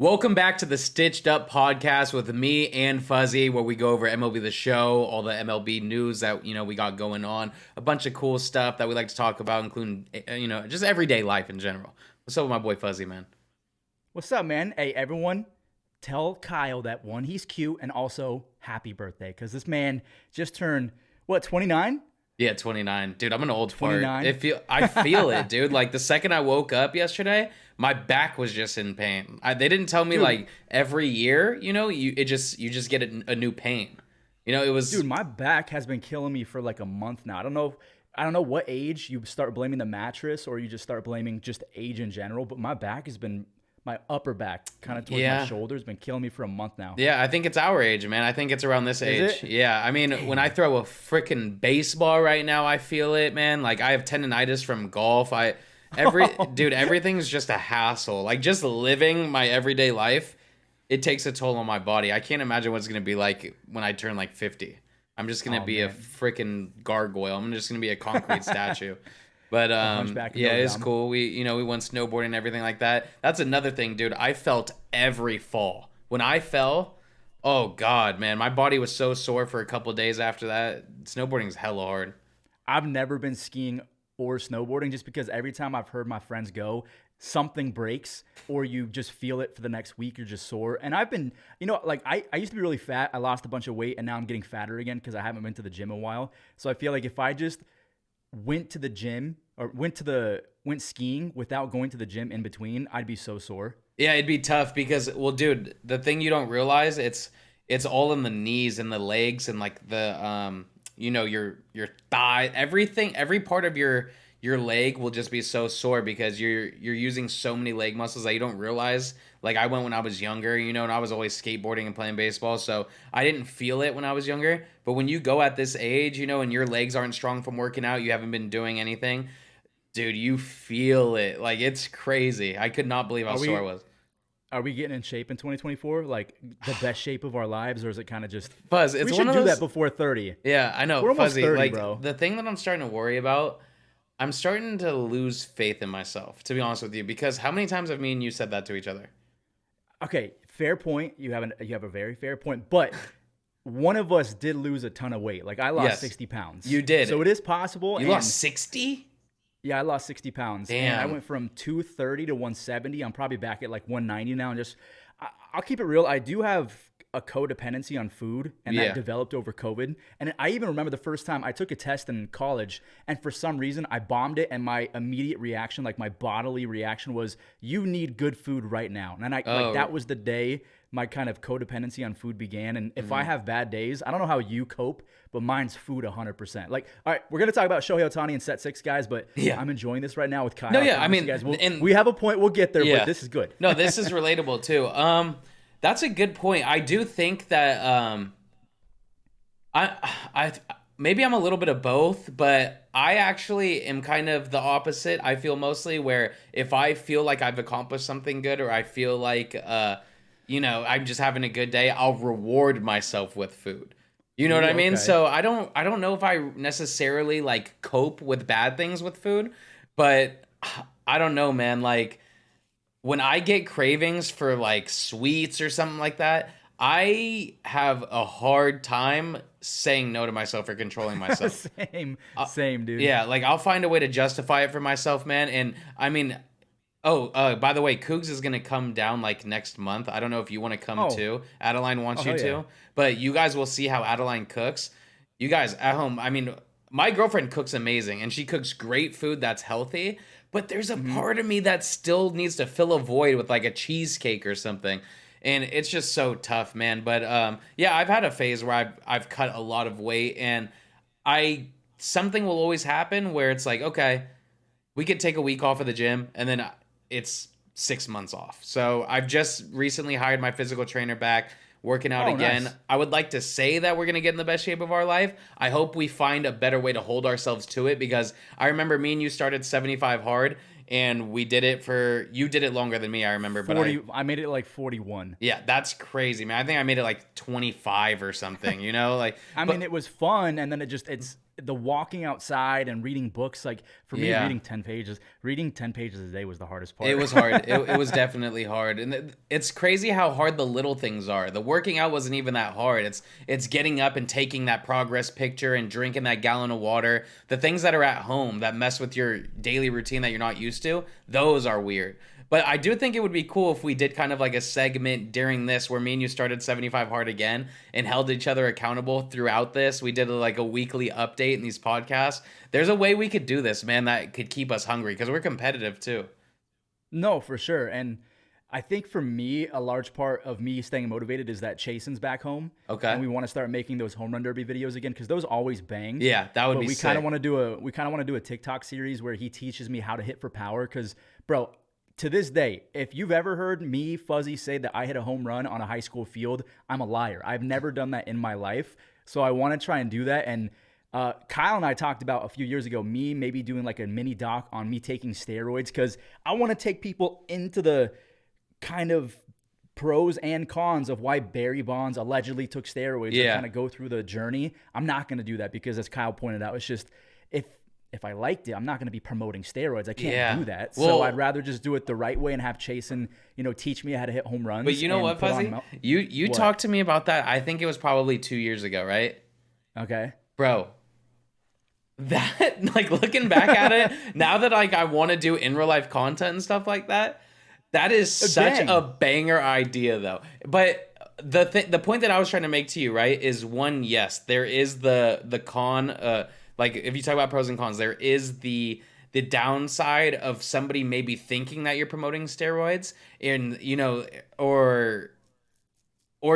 Welcome back to the Stitched Up podcast with me and Fuzzy, where we go over MLB The Show, all the MLB news that, we got going on, a bunch of cool stuff that we like to talk about, including, just everyday life in general. What's up with my boy Fuzzy, man? What's up, man? Hey, everyone, tell Kyle that one, he's cute, and also happy birthday, because this man just turned, 29? Yeah, 29. Dude, I'm an old fart. 29? I feel it, dude. Like, the second I woke up yesterday, my back was just in pain. They didn't tell me, Dude. like, every year, you just get a new pain. It was... Dude, my back has been killing me for like a month now. I don't know what age you start blaming the mattress or you just start blaming just age in general, but my back has been, my upper back kind of towards my shoulders, been killing me for a month now. Yeah, I think it's our age, man. I think it's around this age. It? Yeah, I mean, when I throw a freaking baseball right now, I feel it, man. Like, I have tendonitis from golf. Dude, everything's just a hassle. Like, just living my everyday life, it takes a toll on my body. I can't imagine what it's going to be like when I turn, like, 50. I'm just going to be a freaking gargoyle. I'm just going to be a concrete statue. But, yeah, it's cool. We went snowboarding and everything like that. That's another thing, dude. I felt every fall. When I fell, oh, God, man. My body was so sore for a couple of days after that. Snowboarding's hella hard. I've never been skiing or snowboarding just because every time I've heard my friends go, something breaks or you just feel it for the next week. You're just sore. And I've been, I used to be really fat. I lost a bunch of weight and now I'm getting fatter again because I haven't been to the gym in a while. So I feel like if I just went to the gym or went skiing without going to the gym in between, I'd be so sore. Yeah, it'd be tough because, well, dude, the thing you don't realize, it's all in the knees and the legs and like the your thigh, everything, every part of your leg will just be so sore because you're using so many leg muscles that you don't realize. Like, I went when I was younger, and I was always skateboarding and playing baseball, so I didn't feel it when I was younger. But when you go at this age, and your legs aren't strong from working out, you haven't been doing anything, dude, you feel it. Like, it's crazy. I could not believe how sore I was. Are we getting in shape in 2024? Like the best shape of our lives, or is it kind of just Fuzz? It's we one should of do those... that before 30. Yeah, I know. We're almost Fuzzy, 30, like, bro. The thing that I'm starting to worry about, I'm starting to lose faith in myself, to be honest with you, because how many times have me and you said that to each other? Okay, fair point. You have a very fair point, but one of us did lose a ton of weight. Like, I lost 60 pounds. You did. So it is possible. You lost 60? Yeah, I lost 60 pounds. Damn. And I went from 230 to 170. I'm probably back at like 190 now. And I'll keep it real. I do have a codependency on food, and that developed over COVID. And I even remember the first time I took a test in college, and for some reason I bombed it, and my immediate reaction, like my bodily reaction, was, you need good food right now. And like that was the day my kind of codependency on food began. And if I have bad days, I don't know how you cope, but mine's food 100%. Like, all right, we're going to talk about Shohei Ohtani and set 6, guys, but I'm enjoying this right now with Kyle. No, yeah, I mean, guys, we have a point. We'll get there, but this is good. No, this is relatable too. That's a good point. I do think that I maybe I'm a little bit of both, but I actually am kind of the opposite. I feel mostly where if I feel like I've accomplished something good, or I feel like I'm just having a good day, I'll reward myself with food. You know what I mean? Okay. So I don't know if I necessarily like cope with bad things with food, but I don't know, man. Like, when I get cravings for like sweets or something like that, I have a hard time saying no to myself or controlling myself. Same, dude. Yeah, like, I'll find a way to justify it for myself, man. And I mean, by the way, Cougs is gonna come down like next month. I don't know if you want to come too. Adeline wants you to, but you guys will see how Adeline cooks. You guys at home, I mean, my girlfriend cooks amazing, and she cooks great food that's healthy. But there's a part of me that still needs to fill a void with like a cheesecake or something. And it's just so tough, man. But yeah, I've had a phase where I've cut a lot of weight, and something will always happen where it's like, okay, we could take a week off of the gym, and then it's 6 months off. So I've just recently hired my physical trainer back, working out again. Nice. I would like to say that we're going to get in the best shape of our life. I hope we find a better way to hold ourselves to it, because I remember me and you started 75 hard, and you did it longer than me, I remember. 40, I made it like 41. Yeah, that's crazy, man. I think I made it like 25 or something, like. I mean, it was fun, and then the walking outside and reading books, like for me, Yeah. reading 10 pages a day was the hardest part. It was hard. It was definitely hard, and it's crazy how hard the little things are. The working out wasn't even that hard. It's getting up and taking that progress picture and drinking that gallon of water. The things that are at home that mess with your daily routine that you're not used to, those are weird. But I do think it would be cool if we did kind of like a segment during this where me and you started 75 Hard again and held each other accountable throughout this. We did like a weekly update in these podcasts. There's a way we could do this, man, that could keep us hungry because we're competitive too. No, for sure. And I think for me, a large part of me staying motivated is that Chasen's back home. Okay. And we want to start making those home run derby videos again because those always bang. Yeah, that would but be we sick. kind of want to do a TikTok series where he teaches me how to hit for power because, bro, to this day, if you've ever heard me, Fuzzy, say that I hit a home run on a high school field, I'm a liar. I've never done that in my life. So I want to try and do that. And Kyle and I talked about a few years ago, me maybe doing like a mini doc on me taking steroids because I want to take people into the kind of pros and cons of why Barry Bonds allegedly took steroids and kind of go through the journey. I'm not going to do that because, as Kyle pointed out, it's just if I liked it, I'm not going to be promoting steroids. I can't do that. So I'd rather just do it the right way and have Chasen, teach me how to hit home runs. But you know what, Fuzzy? You talked to me about that. I think it was probably 2 years ago, right? Okay. Bro, that, like, looking back at it, now that, like, I want to do in real life content and stuff like that, that is such a banger idea, though. But the point that I was trying to make to you, right, is one, yes, there is the con, like, if you talk about pros and cons, there is the downside of somebody maybe thinking that you're promoting steroids and, or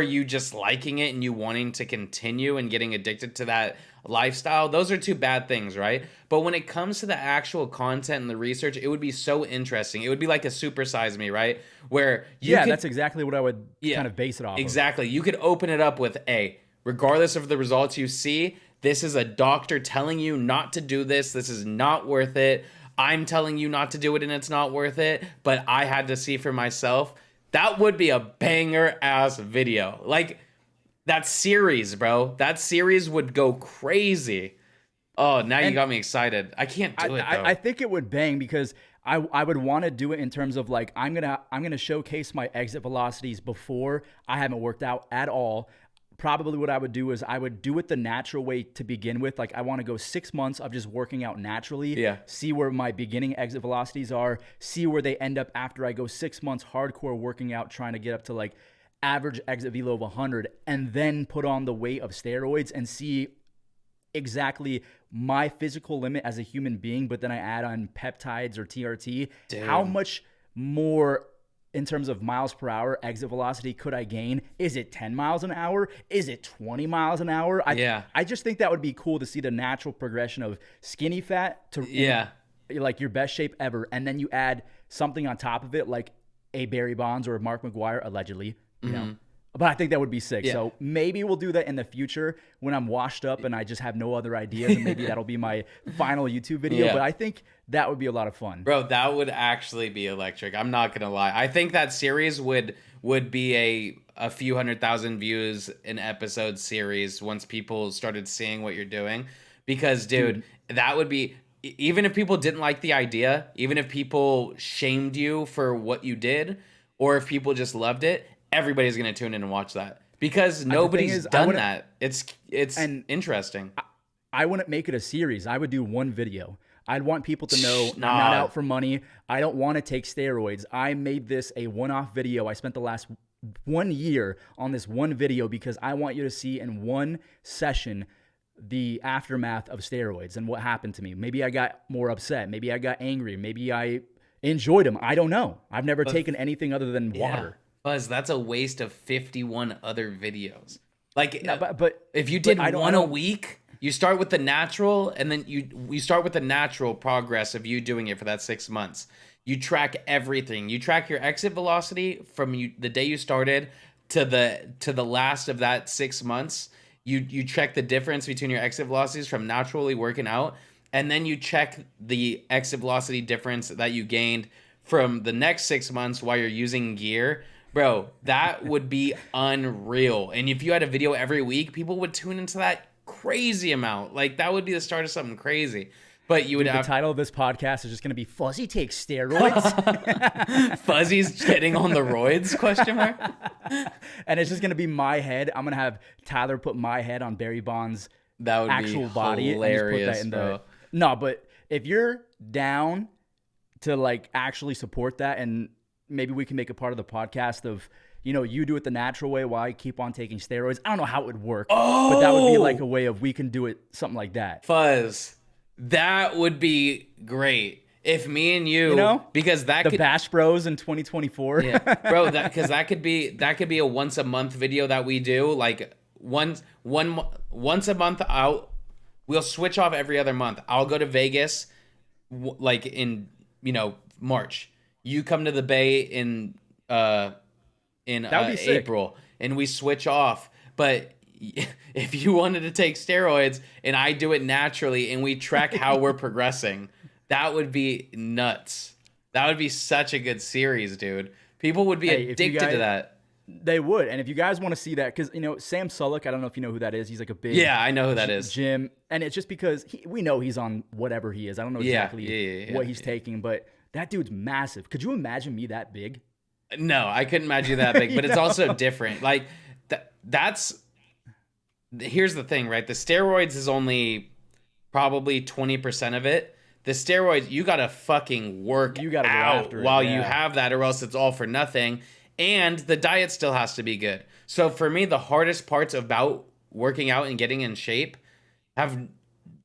you just liking it and you wanting to continue and getting addicted to that lifestyle. Those are two bad things, right? But when it comes to the actual content and the research, it would be so interesting. It would be like a Super Size Me, right? Where that's exactly what I would kind of base it off Exactly. You could open it up with, regardless of the results you see, this is a doctor telling you not to do this. This is not worth it. I'm telling you not to do it and it's not worth it, but I had to see for myself. That would be a banger ass video. Like, that series, bro. That series would go crazy. Oh, now you got me excited. I can't do it, though. I think it would bang because I would want to do it in terms of like I'm gonna showcase my exit velocities before I haven't worked out at all. Probably what I would do is I would do it the natural way to begin with. Like I want to go 6 months of just working out naturally. Yeah. See where my beginning exit velocities are. See where they end up after I go 6 months hardcore working out, trying to get up to like average exit velo of 100, and then put on the weight of steroids and see exactly my physical limit as a human being. But then I add on peptides or TRT. Damn. How much more in terms of miles per hour exit velocity could I gain? Is it 10 miles an hour? Is it 20 miles an hour? I just think that would be cool to see the natural progression of skinny fat to like your best shape ever. And then you add something on top of it like a Barry Bonds or Mark McGwire, allegedly, you know. But I think that would be sick. Yeah. So maybe we'll do that in the future when I'm washed up and I just have no other ideas. And maybe that'll be my final YouTube video. Yeah. But I think that would be a lot of fun. Bro, that would actually be electric. I'm not going to lie. I think that series would be a few 100,000 views an episode series once people started seeing what you're doing. Because, dude, that would be... Even if people didn't like the idea, even if people shamed you for what you did, or if people just loved it, everybody's going to tune in and watch that because nobody's done that. It's interesting. I wouldn't make it a series. I would do one video. I'd want people to know I'm not out for money. I don't want to take steroids. I made this a one-off video. I spent the last 1 year on this one video because I want you to see in one session the aftermath of steroids and what happened to me. Maybe I got more upset. Maybe I got angry. Maybe I enjoyed them. I don't know. I've never taken anything other than water. Buzz, that's a waste of 51 other videos. Like, no, but if you did one a week, you start with the natural, and then you start with the natural progress of you doing it for that 6 months. You track everything. You track your exit velocity from the day you started to the last of that 6 months. You check the difference between your exit velocities from naturally working out, and then you check the exit velocity difference that you gained from the next 6 months while you're using gear. Bro, that would be unreal. And if you had a video every week, people would tune into that crazy amount. Like that would be the start of something crazy. But you would The have title of this podcast is just going to be Fuzzy Takes Steroids. Fuzzy's getting on the roids, question mark. And it's just going to be my head. I'm going to have Tyler put my head on Barry Bonds' That would actual be body. hilarious, And just put that bro. in No, but if you're down to like actually support that, and maybe we can make a part of the podcast of, you know, you do it the natural way while I keep on taking steroids. I don't know how it would work, but that would be like a way of we can do it, something like that. Fuzz, that would be great if me and you know, because that The could Bash Bros in 2024. yeah, bro, that could be a once a month video that we do, like once a month. We'll switch off every other month. I'll go to Vegas like in, you know, March. You come to the Bay in April, and we switch off. But if you wanted to take steroids and I do it naturally and we track how we're progressing, that would be nuts. That would be such a good series, dude. People would be addicted to that. They would. And if you guys want to see that, because, you know, Sam Sulek, I don't know if you know who that is. He's like a big I know who that is. Gym. And it's just because we know he's on whatever he is. I don't know exactly what he's taking, but that dude's massive. Could you imagine me that big? No, I couldn't imagine you that big, but it's also different. Like here's the thing, right? The steroids is only probably 20% of it. The steroids, you gotta fucking work go out after it, while you have that, or else it's all for nothing. And the diet still has to be good. So for me, the hardest parts about working out and getting in shape have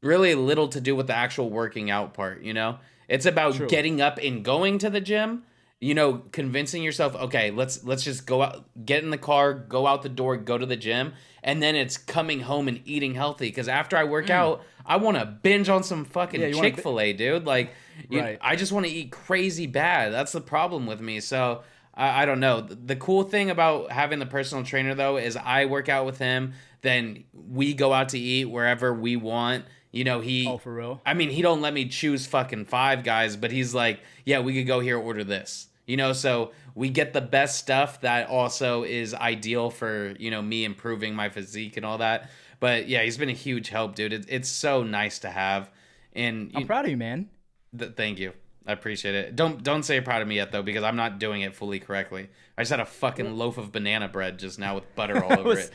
really little to do with the actual working out part, you know? It's about getting up and going to the gym, you know, convincing yourself, okay, let's just go out, get in the car, go out the door, go to the gym, and then it's coming home and eating healthy. Because after I work out, I want to binge on some fucking Chick-fil-A, dude. Like, I just want to eat crazy bad. That's the problem with me. So I don't know. The cool thing about having the personal trainer, though, is I work out with him. Then we go out to eat wherever we want. You know, for real? I mean, he don't let me choose fucking Five Guys, but he's like, yeah, we could go here, order this. You know, so we get the best stuff that also is ideal for, you know, me improving my physique and all that. But yeah, he's been a huge help, dude. It's so nice to have. And I'm proud of you, man. Thank you. I appreciate it. Don't say you're proud of me yet, though, because I'm not doing it fully correctly. I just had a fucking loaf of banana bread just now with butter all over it.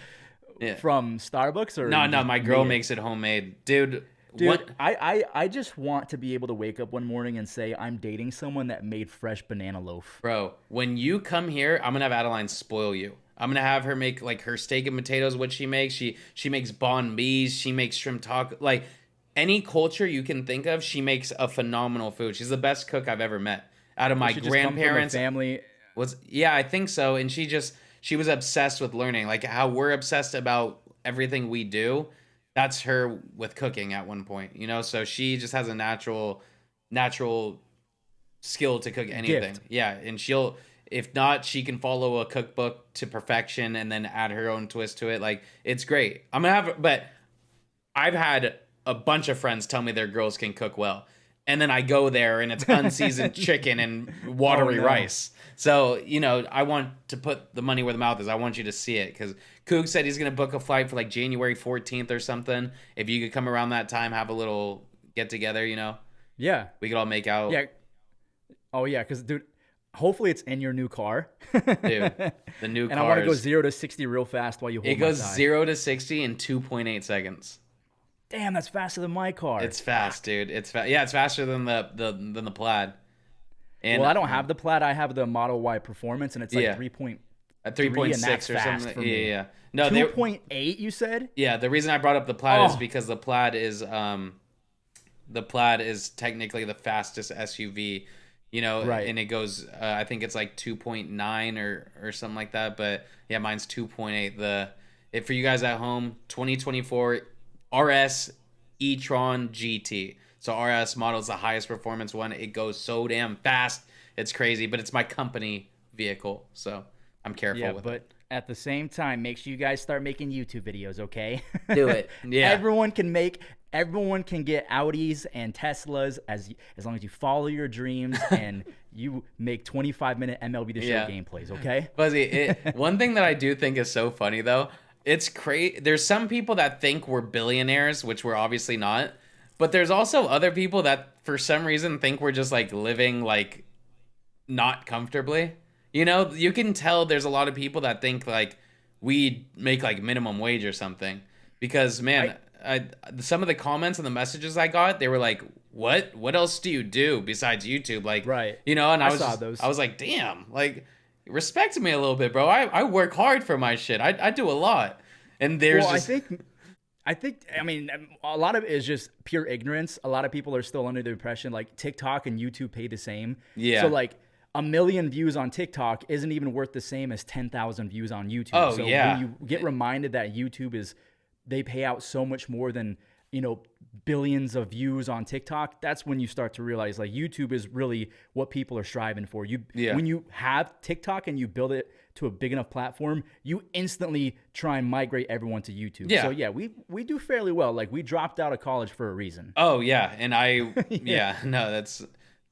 Yeah. From Starbucks or no, my girl makes it homemade, dude. What? I just want to be able to wake up one morning and say I'm dating someone that made fresh banana loaf. Bro, when you come here, I'm gonna have Adeline spoil you. I'm gonna have her make like her steak and potatoes. What she makes, she makes banh mi's. She makes shrimp taco. Like any culture you can think of, she makes a phenomenal food. She's the best cook I've ever met. Out of my grandparents, family I think so. And she was obsessed with learning, like how we're obsessed about everything we do. That's her with cooking at one point, you know? So she just has a natural skill to cook anything. Gift. Yeah. And if not, she can follow a cookbook to perfection and then add her own twist to it. Like, it's great. But I've had a bunch of friends tell me their girls can cook well. And then I go there and it's unseasoned chicken and watery rice. So, you know, I want to put the money where the mouth is. I want you to see it because Coog said he's going to book a flight for like January 14th or something. If you could come around that time, have a little get together, you know? Yeah. We could all make out. Yeah. Oh, yeah. Because, dude, hopefully it's in your new car. Dude, the new car. And I want to go 0 to 60 real fast while you hold my It goes tie. 0 to 60 in 2.8 seconds. Damn, that's faster than my car. It's fast, dude. It's fast. Yeah, it's faster than the Plaid. And well, I don't have the Plaid. I have the Model Y Performance, and it's like 3.6 or something. Yeah. No, 2.8. You said? Yeah. The reason I brought up the Plaid is because the Plaid is technically the fastest SUV. You know, right. And it goes. I think it's like 2.9 or something like that. But yeah, mine's 2.8. For you guys at home, 2024 RS e-tron GT. So RS model is the highest performance one. It goes so damn fast. It's crazy, but it's my company vehicle. So I'm careful with it. But at the same time, make sure you guys start making YouTube videos, okay? Do it. Yeah. Everyone can get Audis and Teslas as long as you follow your dreams and you make 25-minute MLB The Show gameplays, okay? Fuzzy, one thing that I do think is so funny, though, it's crazy. There's some people that think we're billionaires, which we're obviously not. But there's also other people that for some reason think we're just like living like not comfortably. You know, you can tell there's a lot of people that think like we make like minimum wage or something. Because man, some of the comments and the messages I got, they were like, "What? What else do you do besides YouTube?" Like, Right. you know, and I saw those. I was like, "Damn, like respect me a little bit, bro. I work hard for my shit. I do a lot." And there's Well, just I mean, a lot of it is just pure ignorance. A lot of people are still under the impression like TikTok and YouTube pay the same. Yeah. So like 1,000,000 views on TikTok isn't even worth the same as 10,000 views on YouTube. Oh, so yeah. when you get reminded that YouTube they pay out so much more than, billions of views on TikTok, that's when you start to realize like YouTube is really what people are striving for. When you have TikTok and you build it to a big enough platform, you instantly try and migrate everyone to YouTube. Yeah. So yeah, we do fairly well. Like we dropped out of college for a reason. Oh yeah, and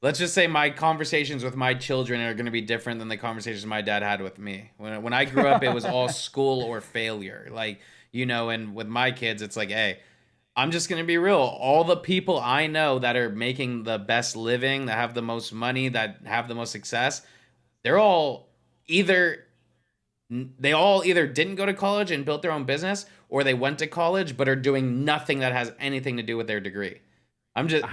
let's just say my conversations with my children are going to be different than the conversations my dad had with me. When I grew up, it was all school or failure. Like, and with my kids, it's like, hey, I'm just going to be real. All the people I know that are making the best living, that have the most money, that have the most success, they all either didn't go to college and built their own business, or they went to college but are doing nothing that has anything to do with their degree.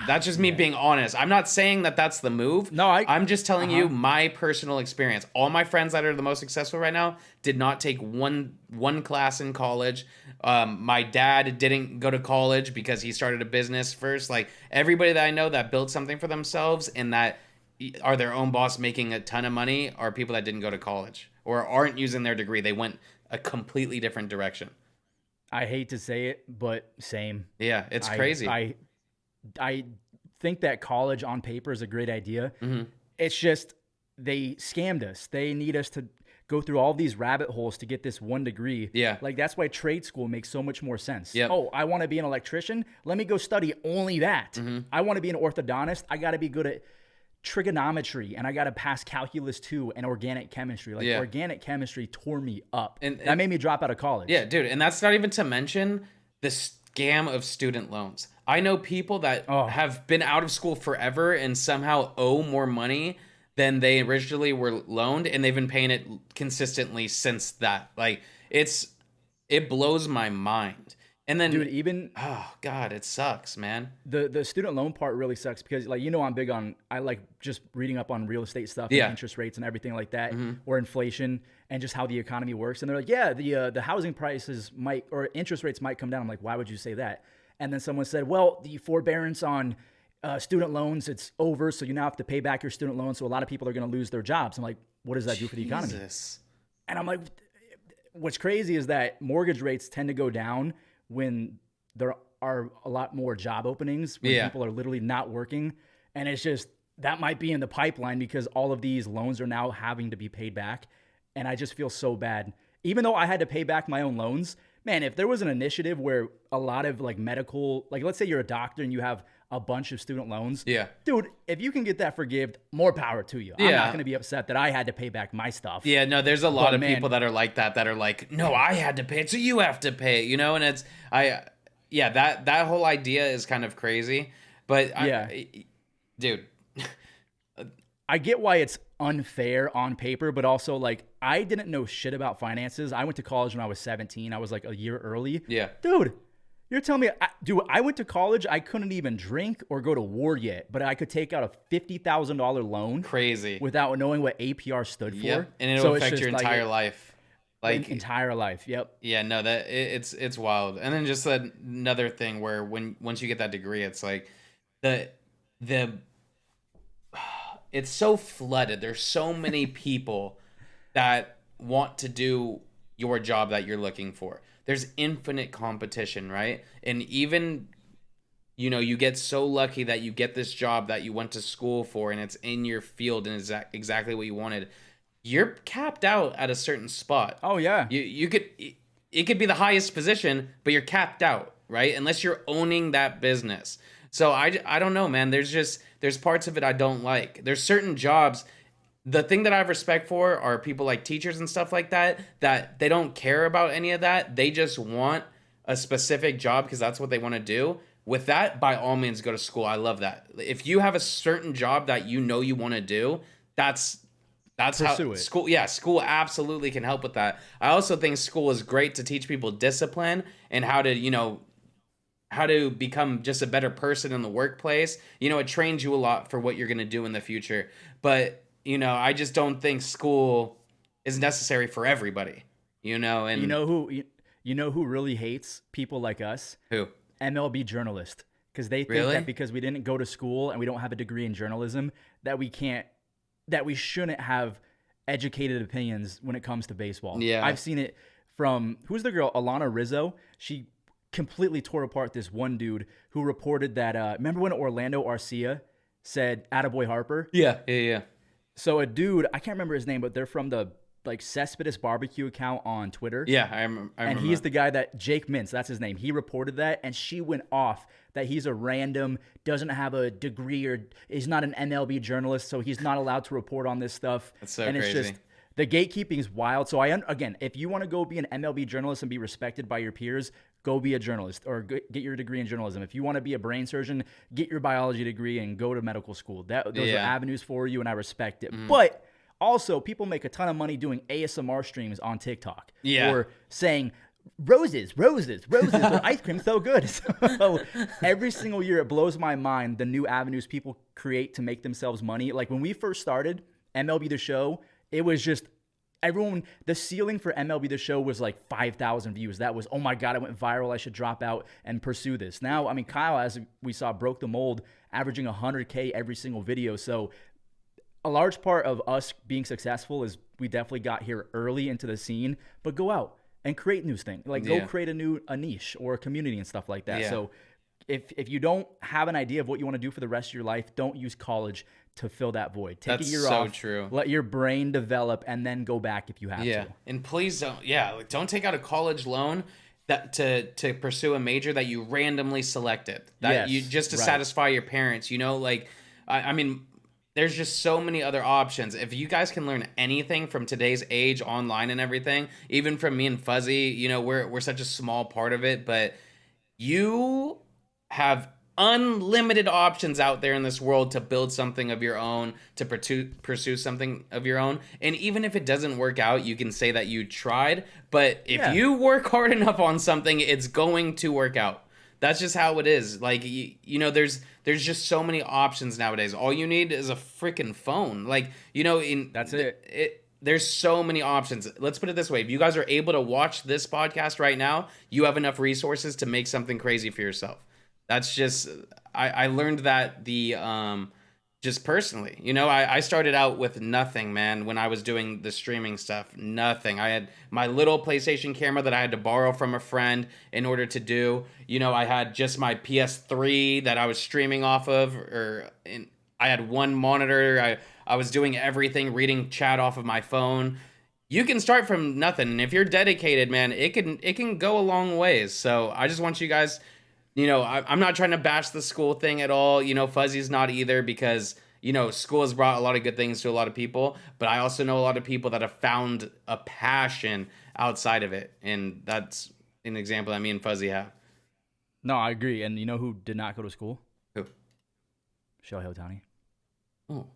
That's just me being honest. I'm not saying that that's the move. No, I'm just telling you my personal experience. All my friends that are the most successful right now did not take one class in college. My dad didn't go to college because he started a business first. Like everybody that I know that built something for themselves and that are their own boss making a ton of money are people that didn't go to college or aren't using their degree. They went a completely different direction. I hate to say it, but same. Yeah, it's crazy. I think that college on paper is a great idea. Mm-hmm. It's just they scammed us. They need us to go through all these rabbit holes to get this one degree. Yeah. Like that's why trade school makes so much more sense. Yep. Oh, I want to be an electrician. Let me go study only that. Mm-hmm. I want to be an orthodontist. I got to be good at trigonometry and I got to pass calculus 2 and organic chemistry. Like organic chemistry tore me up. And that made me drop out of college. Yeah, dude. And that's not even to mention the scam of student loans. I know people that have been out of school forever and somehow owe more money than they originally were loaned, and they've been paying it consistently since that. Like it blows my mind. And then, dude, oh god, it sucks, man. The student loan part really sucks because like I like just reading up on real estate stuff, and interest rates and everything like that, or inflation and just how the economy works. And they're like, yeah, the housing prices or interest rates might come down. I'm like, why would you say that? And then someone said, well, the forbearance on student loans, it's over, so you now have to pay back your student loans. So a lot of people are going to lose their jobs. I'm like, what does that do for the economy? And I'm like, what's crazy is that mortgage rates tend to go down when there are a lot more job openings, when people are literally not working. And it's just, that might be in the pipeline because all of these loans are now having to be paid back. And I just feel so bad. Even though I had to pay back my own loans, man, if there was an initiative where a lot of like medical, like let's say you're a doctor and you have a bunch of student loans. Yeah. Dude, if you can get that forgived, more power to you. I'm not going to be upset that I had to pay back my stuff. Yeah, no, there's a lot of people that are like that are like, no, I had to pay it, so you have to pay it, and it's, that whole idea is kind of crazy. But dude. I get why it's unfair on paper, but also like I didn't know shit about finances. I went to college when I was 17. I was like a year early. Yeah. Dude, you're telling me, I went to college. I couldn't even drink or go to war yet, but I could take out a $50,000 loan. Crazy. Without knowing what APR stood for. Yep. And it'll affect your entire life. Like entire life. Yep. Yeah, no, it's wild. And then just another thing where once you get that degree, it's like it's so flooded. There's so many people that want to do your job that you're looking for. There's infinite competition, right? And even, you get so lucky that you get this job that you went to school for and it's in your field and is exactly what you wanted. You're capped out at a certain spot. Oh, yeah. It could be the highest position, but you're capped out, right? Unless you're owning that business. So I don't know, man. There's parts of it I don't like. There's certain jobs the thing that I have respect for are people like teachers and stuff like that, that they don't care about any of that. They just want a specific job because that's what they want to do. With that, by all means, go to school. I love that. If you have a certain job that you know you want to do, that's Pursue how it. school. Yeah, school absolutely can help with that. I also think school is great to teach people discipline and how to, how to become just a better person in the workplace. It trains you a lot for what you're going to do in the future. But, I just don't think school is necessary for everybody, and You know who really hates people like us? who? MLB journalists. Because they think Really? that because we didn't go to school and we don't have a degree in journalism, that we shouldn't have educated opinions when it comes to baseball. Yeah. I've seen it from, who's the girl? Alana Rizzo. She completely tore apart this one dude who reported that, remember when Orlando Arcia said, "Attaboy Harper"? Yeah. So a dude, I can't remember his name, but they're from the Cespedes barbecue account on Twitter. Yeah, I remember. And he's the guy that Jake Mintz, that's his name. He reported that, and she went off that he's a random, doesn't have a degree, or is not an MLB journalist, so he's not allowed to report on this stuff. That's so and crazy. It's just the gatekeeping is wild. So again, if you want to go be an MLB journalist and be respected by your peers, go be a journalist or get your degree in journalism. If you want to be a brain surgeon, get your biology degree and go to medical school. Those are avenues for you, and I respect it. But also, people make a ton of money doing ASMR streams on TikTok. Yeah. Or saying, roses, their ice cream's so good. So every single year, it blows my mind the new avenues people create to make themselves money. Like when we first started MLB The Show, it was just the ceiling for MLB The Show was like 5,000 views. That was, oh my God, it went viral. I should drop out and pursue this. Now, Kyle, as we saw, broke the mold, averaging 100K every single video. So a large part of us being successful is we definitely got here early into the scene, but go out and create new things. Go create a niche or a community and stuff like that. Yeah. So if you don't have an idea of what you want to do for the rest of your life, don't use college to fill that void. Take a year off. That's so true. Let your brain develop and then go back if you have to. And please don't take out a college loan that to pursue a major that you randomly selected. To satisfy your parents, there's just so many other options. If you guys can learn anything from today's age online and everything, even from me and Fuzzy, we're such a small part of it, but you have unlimited options out there in this world to build something of your own, to pursue something of your own. And even if it doesn't work out, you can say that you tried, but if you work hard enough on something, it's going to work out. That's just how it is. There's just so many options nowadays. All you need is a freaking phone. That's it. There's so many options. Let's put it this way. If you guys are able to watch this podcast right now, you have enough resources to make something crazy for yourself. That's just, I learned that just personally, I started out with nothing, man, when I was doing the streaming stuff. Nothing. I had my little PlayStation camera that I had to borrow from a friend in order to do. I had just my PS3 that I was streaming off of, I had one monitor. I was doing everything, reading chat off of my phone. You can start from nothing, and if you're dedicated, man, it can go a long ways. So I just want you guys. I'm not trying to bash the school thing at all. Fuzzy's not either, because, school has brought a lot of good things to a lot of people. But I also know a lot of people that have found a passion outside of it. And that's an example that me and Fuzzy have. No, I agree. And you know who did not go to school? Who? Shohei Ohtani. Oh,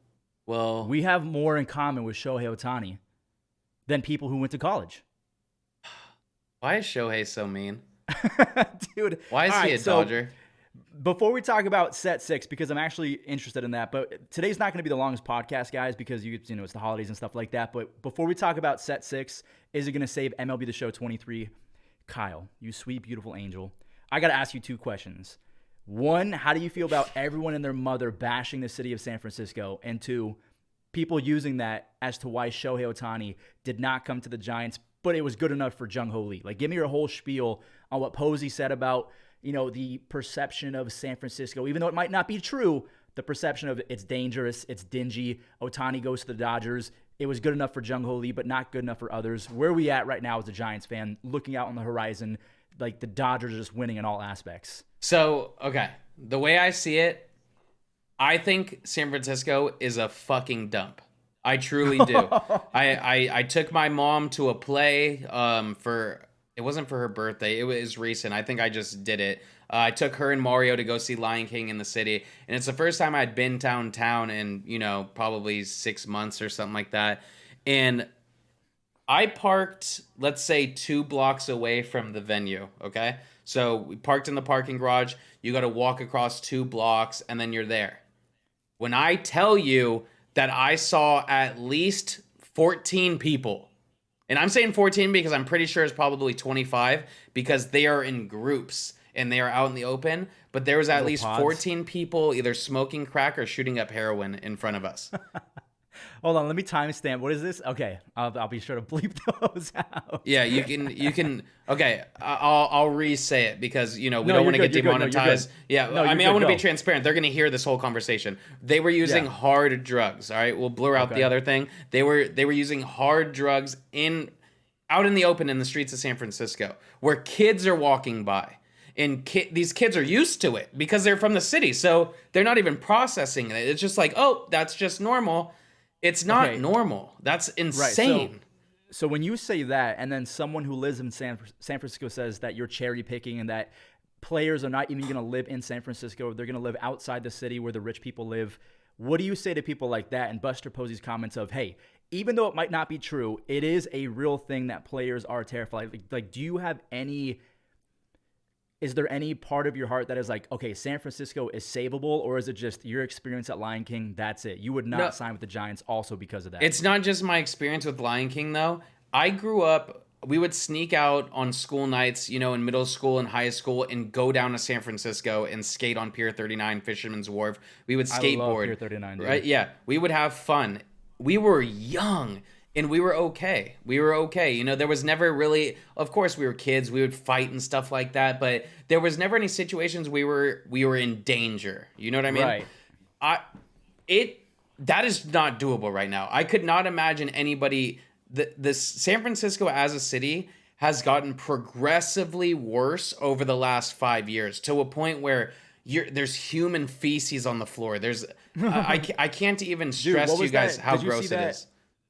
well. We have more in common with Shohei Ohtani than people who went to college. Why is Shohei so mean? Dude, why is he a Dodger? Before we talk about set 6, because I'm actually interested in that, but today's not going to be the longest podcast, guys, because it's the holidays and stuff like that. But before we talk about set 6, is it going to save MLB The Show 23? Kyle, you sweet, beautiful angel, I got to ask you 2 questions. 1, how do you feel about everyone and their mother bashing the city of San Francisco? And 2, people using that as to why Shohei Ohtani did not come to the Giants, but it was good enough for Jung Ho Lee. Give me your whole spiel on what Posey said about, the perception of San Francisco. Even though it might not be true, the perception of it's dangerous, it's dingy. Ohtani goes to the Dodgers. It was good enough for Jung Ho Lee, but not good enough for others. Where are we at right now as a Giants fan, looking out on the horizon, the Dodgers are just winning in all aspects? So, okay. The way I see it, I think San Francisco is a fucking dump. I truly do. I took my mom to a play for it wasn't for her birthday. It was recent. I think I just did it. I took her and Mario to go see Lion King in the city, and it's the first time I'd been downtown in, probably 6 months or something like that. And I parked, let's say, 2 blocks away from the venue. Okay, so we parked in the parking garage. You got to walk across 2 blocks, and then you're there. When I tell you that I saw at least 14 people, and I'm saying 14 because I'm pretty sure it's probably 25 because they are in groups and they are out in the open, but there was at least pods. 14 people either smoking crack or shooting up heroin in front of us. Hold on, let me timestamp. What is this? Okay, I'll be sure to bleep those out. Yeah, you can. Okay, I'll re-say it because we don't want to get demonetized. Yeah, I mean, I want to be transparent. They're gonna hear this whole conversation. They were using hard drugs. All right, we'll blur out the other thing. They were using hard drugs out in the open in the streets of San Francisco, where kids are walking by, and these kids are used to it because they're from the city, so they're not even processing it. It's just like, oh, that's just normal. It's not normal. That's insane. Right, so when you say that, and then someone who lives in San Francisco says that you're cherry picking and that players are not even going to live in San Francisco, they're going to live outside the city where the rich people live, what do you say to people like that and Buster Posey's comments of, hey, even though it might not be true, it is a real thing that players are terrified. Like, do you have is there any part of your heart that is like, okay, San Francisco is savable, or is it just your experience at Lion King, that's it? You would not sign with the Giants also because of that. It's not just my experience with Lion King, though. I grew up, we would sneak out on school nights, in middle school and high school and go down to San Francisco and skate on Pier 39, Fisherman's Wharf. We would skateboard. I love Pier 39, dude. Right? Yeah, we would have fun. We were young. And we were okay. There was never really, of course we were kids, we would fight and stuff like that, but there was never any situations we were in danger. You know what I mean? Right. That is not doable right now. I could not imagine anybody, this San Francisco as a city has gotten progressively worse over the last 5 years to a point where there's human feces on the floor. I can't even stress to you guys how gross it is.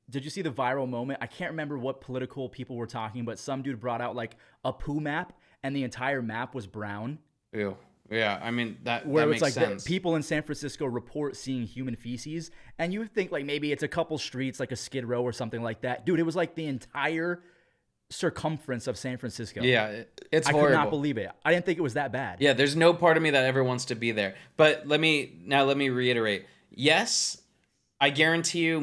Did you see the viral moment? I can't remember what political people were talking, but some dude brought out like a poo map, and the entire map was brown. Ew. Yeah, I mean that makes like sense. People in San Francisco report seeing human feces, and you think like maybe it's a couple streets, like a Skid Row or something like that. Dude, it was like the entire circumference of San Francisco. Yeah, it's horrible. I could not believe it. I didn't think it was that bad. Yeah, there's no part of me that ever wants to be there. But let me reiterate. Yes, I guarantee you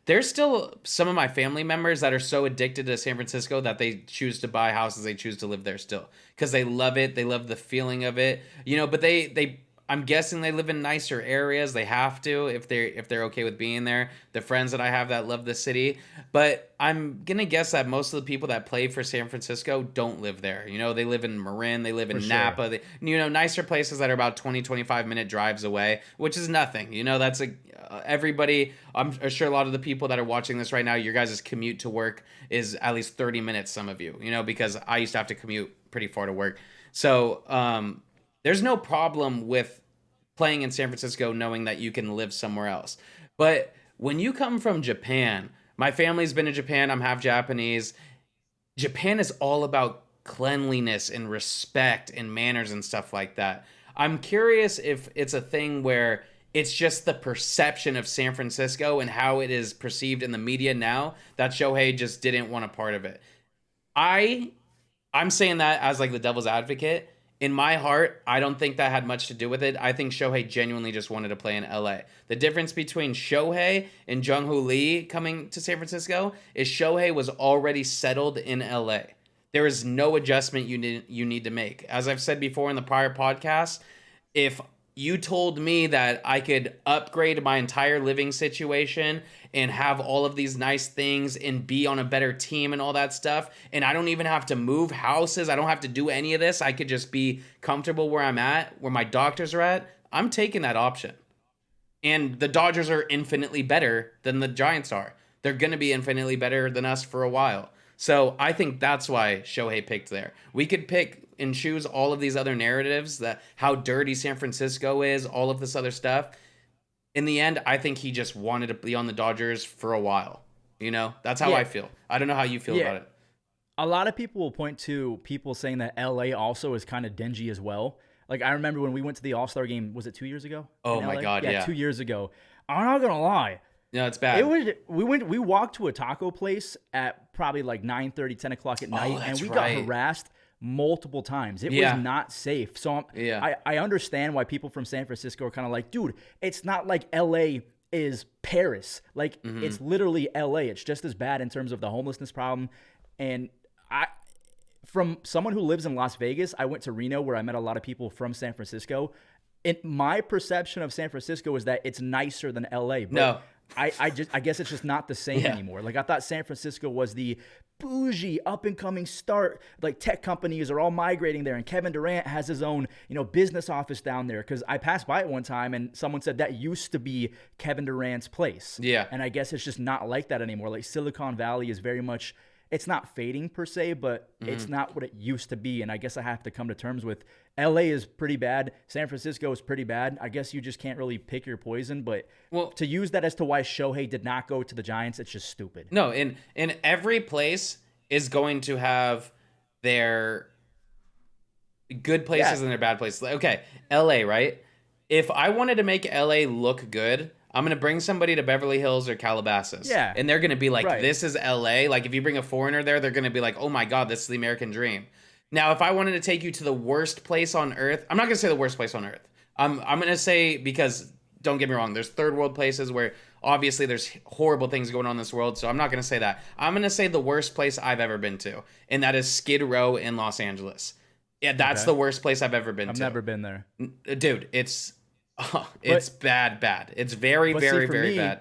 there's still some of my family members that are so addicted to San Francisco that they choose to buy houses, they choose to live there still because they love it, they love the feeling of it, but I'm guessing they live in nicer areas. They have to if they're okay with being there. The friends that I have that love the city, but I'm gonna guess that most of the people that play for San Francisco don't live there. They live in Marin, they live in Napa, nicer places that are about 20-25 minute drives away, which is nothing. That's everybody. I'm sure a lot of the people that are watching this right now, your guys' commute to work is at least 30 minutes. Some of you, because I used to have to commute pretty far to work. So there's no problem with playing in San Francisco knowing that you can live somewhere else. But when you come from Japan, my family's been to Japan, I'm half Japanese. Japan is all about cleanliness and respect and manners and stuff like that. I'm curious if it's a thing where it's just the perception of San Francisco and how it is perceived in the media now that Shohei just didn't want a part of it. I'm saying that as like the devil's advocate. In my heart, I don't think that had much to do with it. I think Shohei genuinely just wanted to play in LA. The difference between Shohei and Jung-Hoo Lee coming to San Francisco is Shohei was already settled in LA. There is no adjustment you need to make. As I've said before in the prior podcast, if you told me that I could upgrade my entire living situation and have all of these nice things and be on a better team and all that stuff, and I don't even have to move houses, I don't have to do any of this, I could just be comfortable where I'm at, where my doctors are at, I'm taking that option. And the Dodgers are infinitely better than the Giants are. They're going to be infinitely better than us for a while. So I think that's why Shohei picked there. We could pick and choose all of these other narratives, that how dirty San Francisco is, all of this other stuff. in the end, I think he just wanted to be on the Dodgers for a while. That's how I feel. I don't know how you feel about it. A lot of people will point to people saying that LA also is kind of dingy as well. Like, I remember when we went to the All-Star game, was it 2 years ago? Oh my God, yeah. 2 years ago. I'm not gonna lie. No, it's bad. We walked to a taco place at probably like 9:30, 10 o'clock at night, and we got harassed multiple times. It was not safe. So I understand why people from San Francisco are kind of like, dude, it's not like LA is Paris. Like, it's literally LA. It's just as bad in terms of the homelessness problem. And from someone who lives in Las Vegas, I went to Reno where I met a lot of people from San Francisco. My perception of San Francisco is that it's nicer than LA. But no. I guess it's just not the same anymore. Like, I thought San Francisco was the bougie, up and coming start. Like, tech companies are all migrating there, and Kevin Durant has his own, business office down there. Because I passed by it one time, and someone said that used to be Kevin Durant's place. Yeah. And I guess it's just not like that anymore. Like, Silicon Valley is very much, it's not fading per se, but it's not what it used to be. And I guess I have to come to terms with LA is pretty bad. San Francisco is pretty bad. I guess you just can't really pick your poison. But to use that as to why Shohei did not go to the Giants, it's just stupid. No, in every place is going to have their good places and their bad places. Okay, LA, right? If I wanted to make LA look good, I'm going to bring somebody to Beverly Hills or Calabasas. Yeah. And they're going to be like, this is LA. Like, if you bring a foreigner there, they're going to be like, oh my God, this is the American dream. Now, if I wanted to take you to the worst place on earth, I'm not going to say the worst place on earth. I'm going to say, because don't get me wrong, there's third world places where obviously there's horrible things going on in this world. So I'm not going to say that. I'm going to say the worst place I've ever been to. And that is Skid Row in Los Angeles. Yeah, that's the worst place I've ever been to. I've never been there. Dude, it's bad. It's very, very, very bad.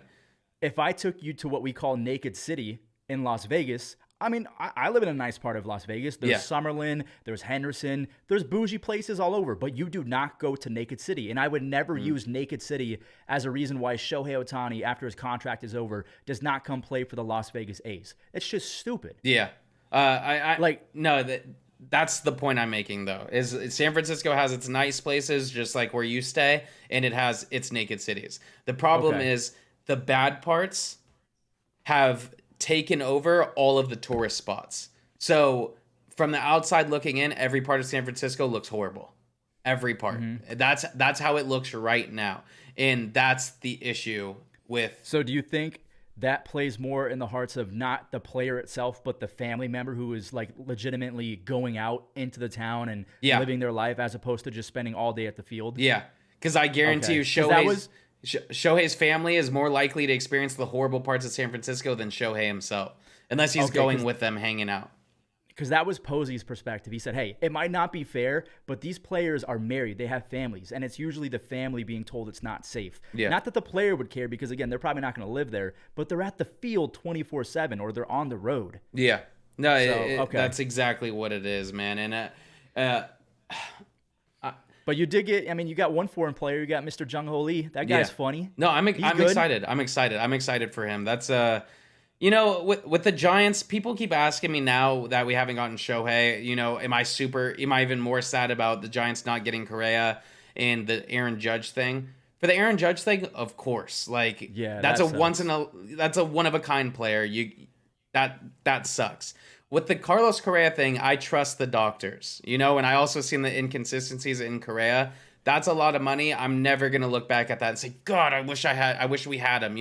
If I took you to what we call Naked City in Las Vegas, I mean, I live in a nice part of Las Vegas. There's Summerlin, there's Henderson, there's bougie places all over, but you do not go to Naked City. And I would never use Naked City as a reason why Shohei Ohtani, after his contract is over, does not come play for the Las Vegas A's. It's just stupid. Yeah. That's the point I'm making, though, is San Francisco has its nice places, just like where you stay, and it has its naked cities. The problem is the bad parts have taken over all of the tourist spots. So from the outside looking in, every part of San Francisco looks horrible. Every part. That's how it looks right now. And that's the issue with... So do you think that plays more in the hearts of not the player itself, but the family member who is like legitimately going out into the town and living their life as opposed to just spending all day at the field? Yeah, because I guarantee you Shohei's family is more likely to experience the horrible parts of San Francisco than Shohei himself, unless he's going with them hanging out. Because that was Posey's perspective. He said, hey, it might not be fair, but these players are married. They have families. And it's usually the family being told it's not safe. Yeah. Not that the player would care because, again, they're probably not going to live there, but they're at the field 24/7 or they're on the road. Yeah. No, that's exactly what it is, man. And but you did get, I mean, you got one foreign player. You got Mr. Jung Ho Lee. That guy's funny. No, I'm excited. I'm excited for him. That's with the Giants, people keep asking me now that we haven't gotten Shohei, am I even more sad about the Giants not getting Correa and the Aaron Judge thing? For the Aaron Judge thing, of course. Like, that's a one of a kind player. That sucks. With the Carlos Correa thing, I trust the doctors, and I also seen the inconsistencies in Correa. That's a lot of money. I'm never gonna look back at that and say, God, I wish we had him.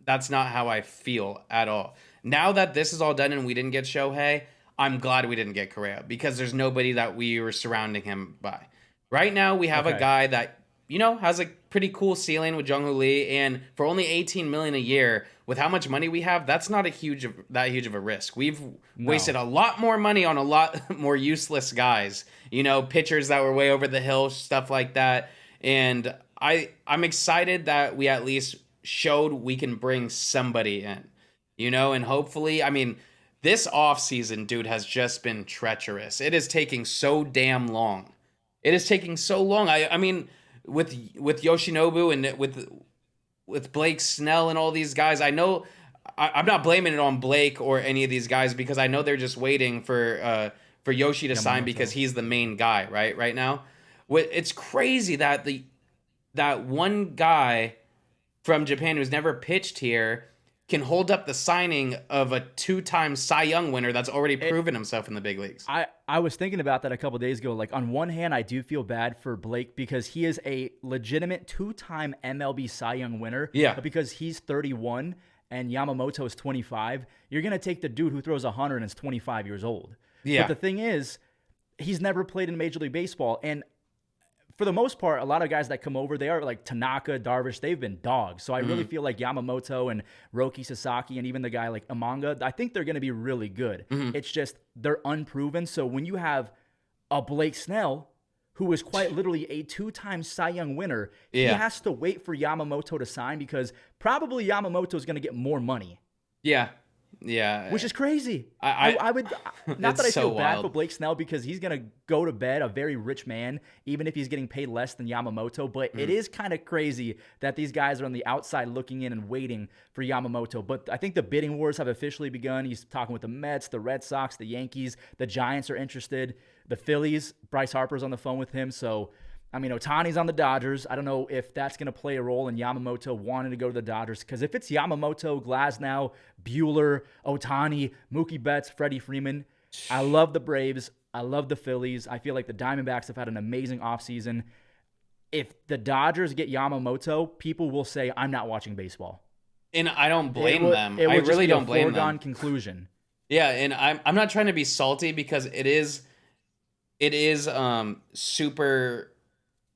That's not how I feel at all. Now that this is all done and we didn't get Shohei, I'm glad we didn't get Correa because there's nobody that we were surrounding him by. Right now, we have a guy that, has a pretty cool ceiling with Jung Hoo Lee, and for only $18 million a year, with how much money we have, that's not that huge of a risk. We've wasted a lot more money on a lot more useless guys, pitchers that were way over the hill, stuff like that. And I'm excited that we at least showed we can bring somebody in, and hopefully, I mean, this offseason, dude, has just been treacherous. It is taking so damn long. It is taking so long. I mean, with Yoshinobu and with Blake Snell and all these guys, I know I'm not blaming it on Blake or any of these guys because I know they're just waiting for Yoshi to sign because he's the main guy right now. It's crazy that that one guy from Japan who's never pitched here can hold up the signing of a 2-time Cy Young winner that's already proven himself in the big leagues. I was thinking about that a couple of days ago. Like, on one hand, I do feel bad for Blake because he is a legitimate 2-time MLB Cy Young winner. Yeah. But because he's 31 and Yamamoto is 25, you're going to take the dude who throws 100 and is 25 years old. Yeah. But the thing is, he's never played in Major League Baseball. And for the most part, a lot of guys that come over, they are like Tanaka, Darvish, they've been dogs. So I really feel like Yamamoto and Roki Sasaki and even the guy like Amanga, I think they're going to be really good. It's just they're unproven. So when you have a Blake Snell, who is quite literally a 2-time Cy Young winner, he has to wait for Yamamoto to sign because probably Yamamoto is going to get more money. Yeah. Which is crazy. I would not that I feel bad for Blake Snell because he's going to go to bed a very rich man, even if he's getting paid less than Yamamoto. But it is kind of crazy that these guys are on the outside looking in and waiting for Yamamoto. But I think the bidding wars have officially begun. He's talking with the Mets, the Red Sox, the Yankees. The Giants are interested. The Phillies, Bryce Harper's on the phone with him. So, I mean, Ohtani's on the Dodgers. I don't know if that's going to play a role in Yamamoto wanting to go to the Dodgers. Because if it's Yamamoto, Glasnow, Buehler, Ohtani, Mookie Betts, Freddie Freeman, I love the Braves. I love the Phillies. I feel like the Diamondbacks have had an amazing offseason. If the Dodgers get Yamamoto, people will say, I'm not watching baseball. And I don't blame them. I really don't blame them. Foregone conclusion. Yeah, and I'm not trying to be salty because it is super...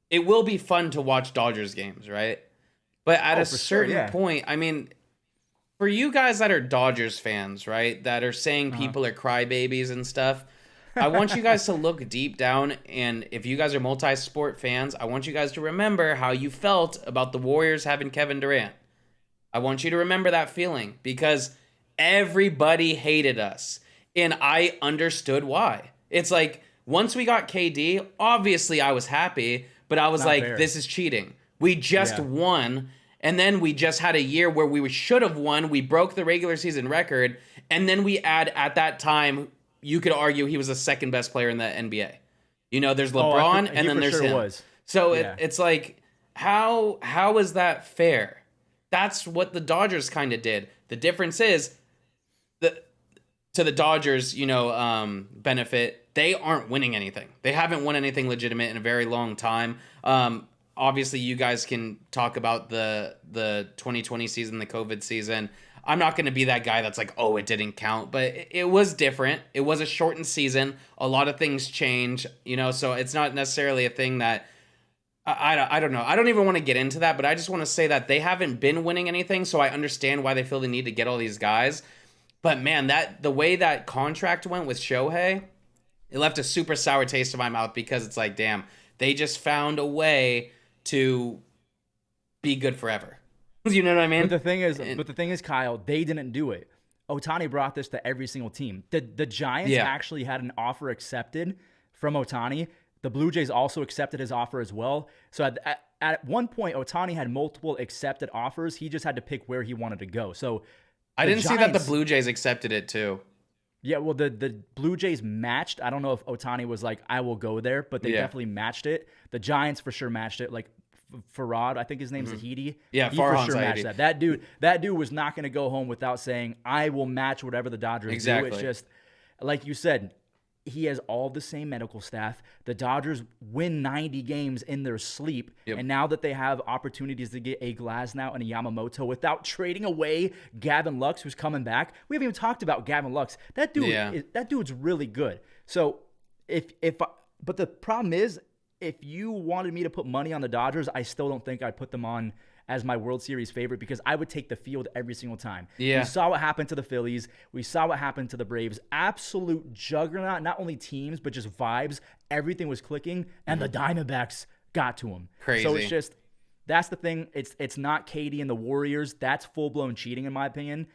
It will be fun to watch Dodgers games, right? But at a certain point, I mean, for you guys that are Dodgers fans, right, that are saying people are crybabies and stuff, I want you guys to look deep down, and if you guys are multi-sport fans, I want you guys to remember how you felt about the Warriors having Kevin Durant. I want you to remember that feeling because everybody hated us, and I understood why. It's like, once we got KD, obviously I was happy, but I was not like, fair. This is cheating. We just won, and then we just had a year where we should have won. We broke the regular season record, and then we add, at that time, you could argue he was the second best player in the NBA. You know, there's LeBron, and then there's him. So it's like, how is that fair? That's what the Dodgers kind of did. The difference is, to the Dodgers, benefit, they aren't winning anything. They haven't won anything legitimate in a very long time. Obviously, you guys can talk about the 2020 season, the COVID season. I'm not going to be that guy that's like, oh, it didn't count. But it was different. It was a shortened season. A lot of things change, so it's not necessarily a thing that... I don't know. I don't even want to get into that, but I just want to say that they haven't been winning anything, so I understand why they feel the need to get all these guys. But man, the way that contract went with Shohei, it left a super sour taste in my mouth because it's like, damn, they just found a way to be good forever. You know what I mean? But the thing is, Kyle, they didn't do it. Ohtani brought this to every single team. The Giants actually had an offer accepted from Ohtani. The Blue Jays also accepted his offer as well. So at one point, Ohtani had multiple accepted offers. He just had to pick where he wanted to go. So I didn't see that the Blue Jays accepted it too. Yeah, well, the Blue Jays matched. I don't know if Ohtani was like, I will go there, but they definitely matched it. The Giants for sure matched it. Like Farad, I think his name's Zahidi. Yeah, he for sure matched that. That dude was not going to go home without saying, I will match whatever the Dodgers do. It's just, like you said, he has all the same medical staff. The Dodgers win 90 games in their sleep. Yep. And now that they have opportunities to get a Glasnow and a Yamamoto without trading away Gavin Lux, who's coming back. We haven't even talked about Gavin Lux. That dude's really good. So but the problem is, if you wanted me to put money on the Dodgers, I still don't think I'd put them on as my World Series favorite because I would take the field every single time. Yeah. We saw what happened to the Phillies. We saw what happened to the Braves. Absolute juggernaut, not only teams, but just vibes. Everything was clicking, and the Diamondbacks got to them. Crazy. So it's just, that's the thing. It's not KD and the Warriors. That's full-blown cheating, in my opinion.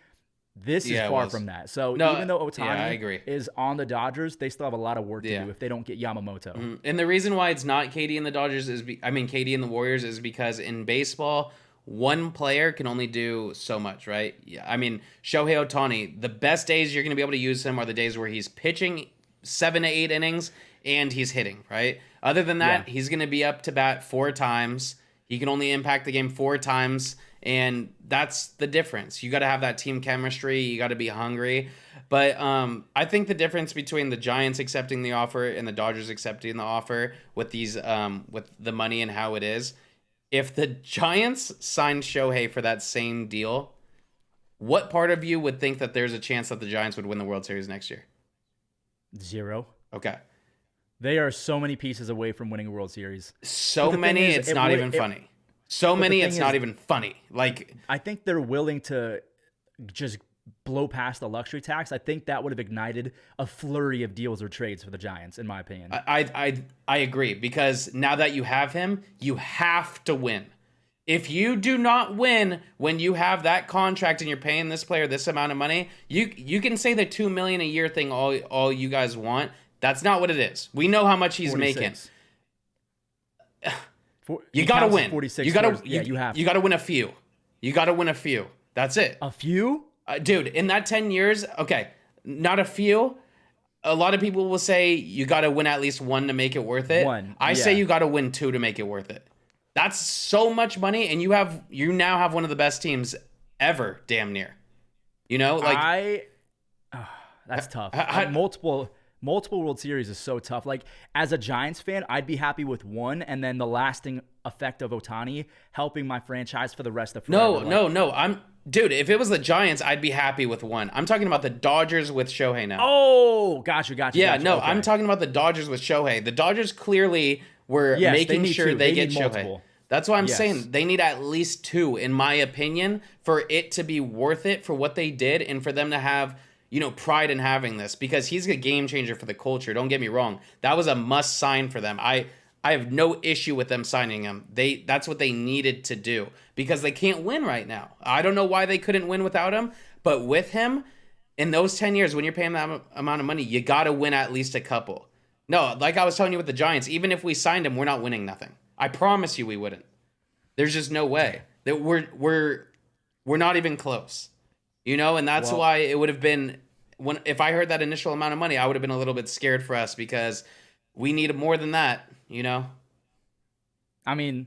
This is far from that. So even though Ohtani is on the Dodgers, they still have a lot of work to do if they don't get Yamamoto. Mm-hmm. And the reason why it's not KD and the Dodgers KD and the Warriors is because in baseball, one player can only do so much, right? Yeah. I mean, Shohei Ohtani, the best days you're going to be able to use him are the days where he's pitching 7 to 8 innings and he's hitting, right? Other than that, he's going to be up to bat 4 times. He can only impact the game 4 times, and that's the difference. You got to have that team chemistry. You got to be hungry. But I think the difference between the Giants accepting the offer and the Dodgers accepting the offer with these with the money and how it is, if the Giants signed Shohei for that same deal, what part of you would think that there's a chance that the Giants would win the World Series next year? 0. Okay. They are so many pieces away from winning a World Series. So many, it's not even funny. So many, it's not even funny. Like, I think they're willing to just blow past the luxury tax. I think that would have ignited a flurry of deals or trades for the Giants, in my opinion. I agree, because now that you have him, you have to win. If you do not win when you have that contract and you're paying this player this amount of money, you can say the $2 million a year thing all you guys want. That's not what it is. We know how much he's 46. making. You gotta win. 46. You gotta. You have. You gotta win a few. You gotta win a few. That's it. A few, dude. In that 10 years, okay, not a few. A lot of people will say you gotta win at least 1 to make it worth it. I say you gotta win 2 to make it worth it. That's so much money, and you now have one of the best teams ever, damn near. You know, like that's tough. Multiple World Series is so tough. Like, as a Giants fan, I'd be happy with 1, and then the lasting effect of Ohtani helping my franchise for the rest of forever. No. Dude, if it was the Giants, I'd be happy with 1. I'm talking about the Dodgers with Shohei now. Oh, gotcha. Yeah, gotcha. no, Okay. I'm talking about the Dodgers with Shohei. The Dodgers clearly were making sure they get Shohei. Multiple. That's why I'm saying they need at least 2, in my opinion, for it to be worth it for what they did and for them to have, pride in having this, because he's a game changer for the culture. Don't get me wrong. That was a must sign for them. I have no issue with them signing him. That's what they needed to do, because they can't win right now. I don't know why they couldn't win without him, but with him, in those 10 years, when you're paying that amount of money, you got to win at least a couple. No, like I was telling you with the Giants, even if we signed him, we're not winning nothing. I promise you we wouldn't. There's just no way that we're not even close. And that's why it would have been, if I heard that initial amount of money, I would have been a little bit scared for us, because we need more than that, I mean,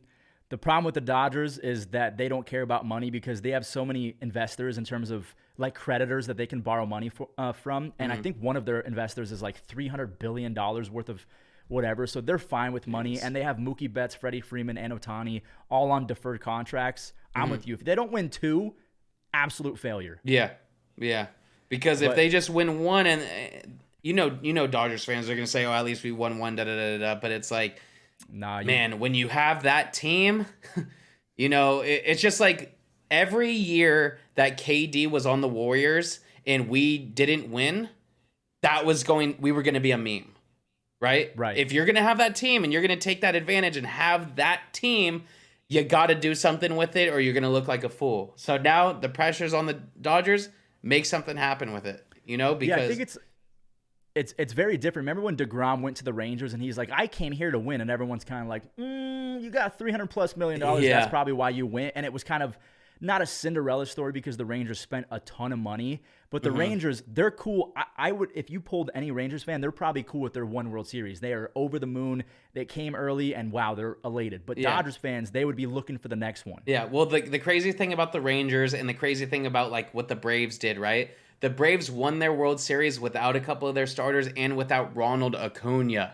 the problem with the Dodgers is that they don't care about money, because they have so many investors in terms of like creditors that they can borrow money from. And I think one of their investors is like $300 billion worth of whatever. So they're fine with money. And they have Mookie Betts, Freddie Freeman, and Ohtani all on deferred contracts. I'm with you. If they don't win 2, absolute failure. Yeah. Because if they just win 1, and Dodgers fans are going to say, oh, at least we won 1, but it's like, man, when you have that team, it's just like every year that KD was on the Warriors and we didn't win, we were going to be a meme, right? Right. If you're going to have that team and you're going to take that advantage and have that team, you got to do something with it, or you're going to look like a fool. So now the pressure's on the Dodgers. Make something happen with it, because I think it's very different. Remember when DeGrom went to the Rangers and he's like, I came here to win, and everyone's kind of like, you got $300+ million. That's probably why you went. And it was kind of not a Cinderella story, because the Rangers spent a ton of money, but the Rangers, they're cool. I would, if you pulled any Rangers fan, they're probably cool with their 1 World Series. They are over the moon. They came early, and wow, they're elated. But Dodgers fans, they would be looking for the next one. Yeah, well, the crazy thing about the Rangers, and the crazy thing about like what the Braves did, right? The Braves won their World Series without a couple of their starters and without Ronald Acuna,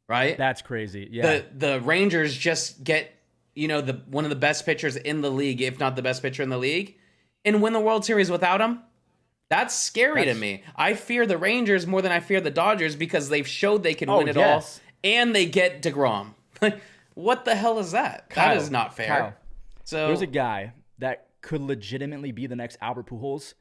right? That's crazy. Yeah. The Rangers just get, one of the best pitchers in the league, if not the best pitcher in the league, and win the World Series without him. That's scary to me. I fear the Rangers more than I fear the Dodgers, because they've showed they can win it all, and they get DeGrom. What the hell is that? That is not fair. Kyle, so there's a guy that could legitimately be the next Albert Pujols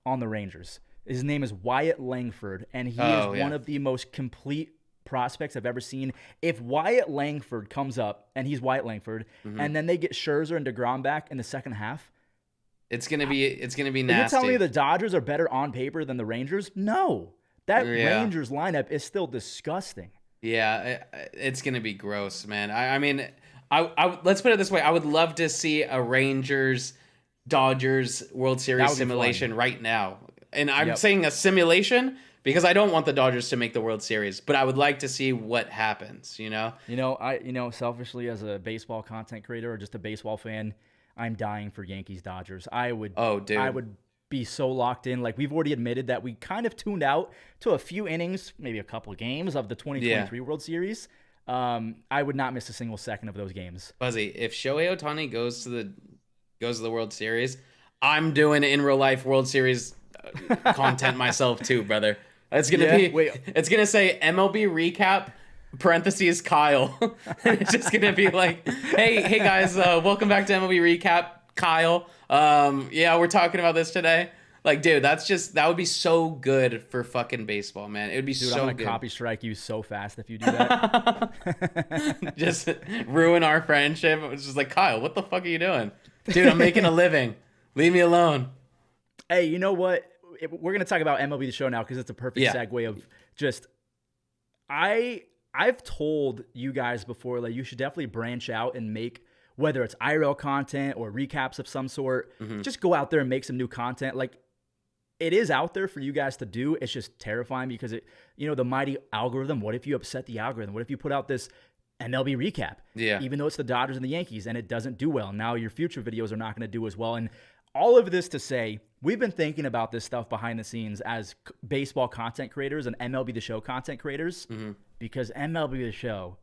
on the Rangers. His name is Wyatt Langford, and he is one of the most complete prospects I've ever seen. If Wyatt Langford comes up, and he's Wyatt Langford, and then they get Scherzer and DeGrom back in the second half, it's gonna be nasty. You're telling me the Dodgers are better on paper than the Rangers? No, that Rangers lineup is still disgusting. Yeah, it's gonna be gross, man. I mean, let's put it this way: I would love to see a Rangers Dodgers World Series simulation right now. And I'm saying a simulation because I don't want the Dodgers to make the World Series, but I would like to see what happens, you know? Selfishly as a baseball content creator or just a baseball fan, I'm dying for Yankees Dodgers. I would be so locked in. Like, we've already admitted that we kind of tuned out to a few innings, maybe a couple of games of the 2023 World Series. I would not miss a single second of those games. Buzzy, if Shohei Ohtani goes to the World Series, I'm doing in real life World Series content myself too, brother. It's gonna it's gonna say MLB recap parentheses Kyle. And it's just gonna be like, hey guys, welcome back to MLB recap, Kyle. We're talking about this today. Like, dude, that would be so good for fucking baseball, man. It would be so good. I'm gonna copy strike you so fast if you do that. Just ruin our friendship. It's just like, Kyle, what the fuck are you doing? Dude, I'm making a living. Leave me alone. Hey, you know what? We're going to talk about MLB The Show now because it's a perfect segue of just... I've told you guys before, like, you should definitely branch out and make, whether it's IRL content or recaps of some sort, just go out there and make some new content. Like, it is out there for you guys to do. It's just terrifying because the mighty algorithm, what if you upset the algorithm? What if you put out this MLB recap? Yeah. Even though it's the Dodgers and the Yankees and it doesn't do well. Now your future videos are not going to do as well. And all of this to say, we've been thinking about this stuff behind the scenes as baseball content creators and MLB The Show content creators because MLB The Show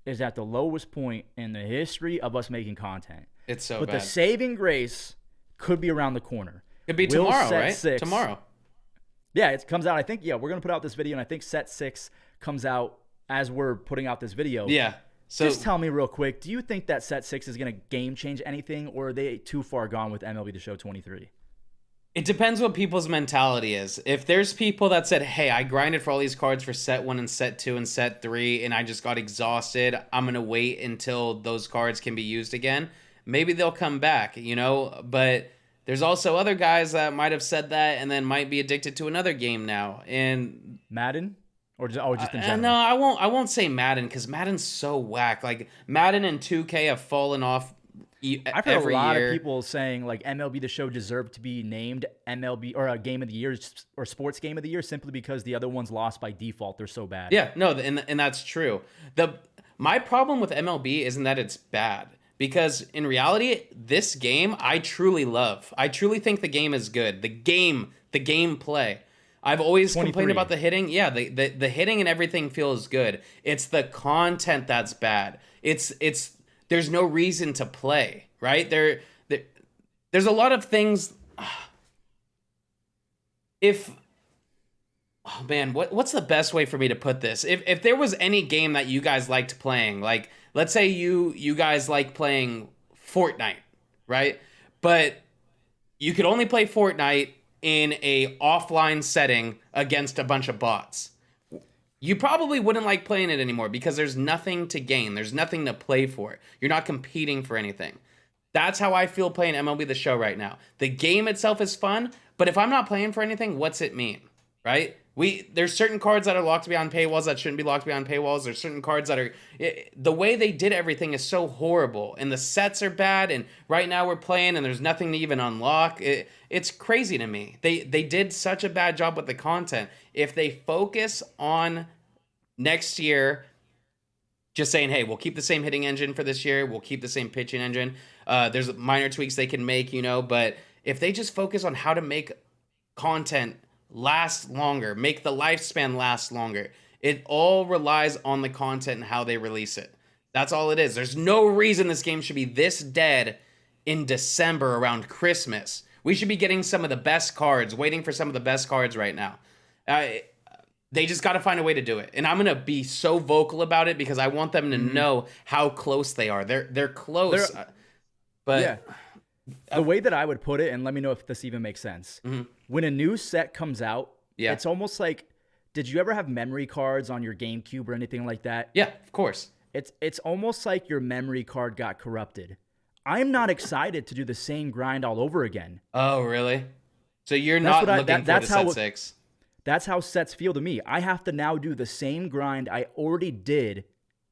is at the lowest point in the history of us making content. It's so bad. But the saving grace could be around the corner. Could be tomorrow, right? Tomorrow. Yeah, it comes out. I think, we're going to put out this video, and I think Set 6 comes out as we're putting out this video. Yeah. So just tell me real quick, do you think that Set 6 is going to game change anything, or are they too far gone with MLB The Show 23? It depends what people's mentality is. If there's people that said, hey, I grinded for all these cards for Set 1 and Set 2 and Set 3, and I just got exhausted, I'm going to wait until those cards can be used again, maybe they'll come back, But there's also other guys that might have said that and then might be addicted to another game now. And Madden? Or just in general? No, I won't say Madden because Madden's so whack. Like, Madden and 2K have fallen off I've heard a lot of people saying, like, MLB The Show deserved to be named MLB or a Game of the Year or Sports Game of the Year simply because the other ones lost by default. They're so bad. Yeah, no, and that's true. My problem with MLB isn't that it's bad. Because in reality, this game I truly love. I truly think the game is good. The gameplay. I've always complained about the hitting. Yeah, the hitting and everything feels good. It's the content that's bad. It's there's no reason to play, right? There's a lot of things. What's the best way for me to put this? If there was any game that you guys liked playing, like, let's say you guys like playing Fortnite, right? But you could only play Fortnite in a offline setting against a bunch of bots. You probably wouldn't like playing it anymore because there's nothing to gain. There's nothing to play for. You're not competing for anything. That's how I feel playing MLB The Show right now. The game itself is fun, but if I'm not playing for anything, what's it mean, right? There's certain cards that are locked behind paywalls that shouldn't be locked behind paywalls. There's certain cards that are... the way they did everything is so horrible, and the sets are bad, and right now we're playing, and there's nothing to even unlock. It's crazy to me. They did such a bad job with the content. If they focus on next year, just saying, hey, we'll keep the same hitting engine for this year, we'll keep the same pitching engine, there's minor tweaks they can make, but if they just focus on how to make content last longer, make the lifespan last longer. It all relies on the content and how they release it. That's all it is. There's no reason this game should be this dead in December around Christmas. We should be getting some of the best cards, waiting for some of the best cards right now. They just got to find a way to do it. And I'm going to be so vocal about it because I want them to know how close they are. They're close. But yeah. The way that I would put it, and let me know if this even makes sense. When a new set comes out, it's almost like, did you ever have memory cards on your GameCube or anything like that? Yeah, of course. It's almost like your memory card got corrupted. I'm not excited to do the same grind all over again. Oh, really? So you're not looking for the Set 6? That's how sets feel to me. I have to now do the same grind I already did.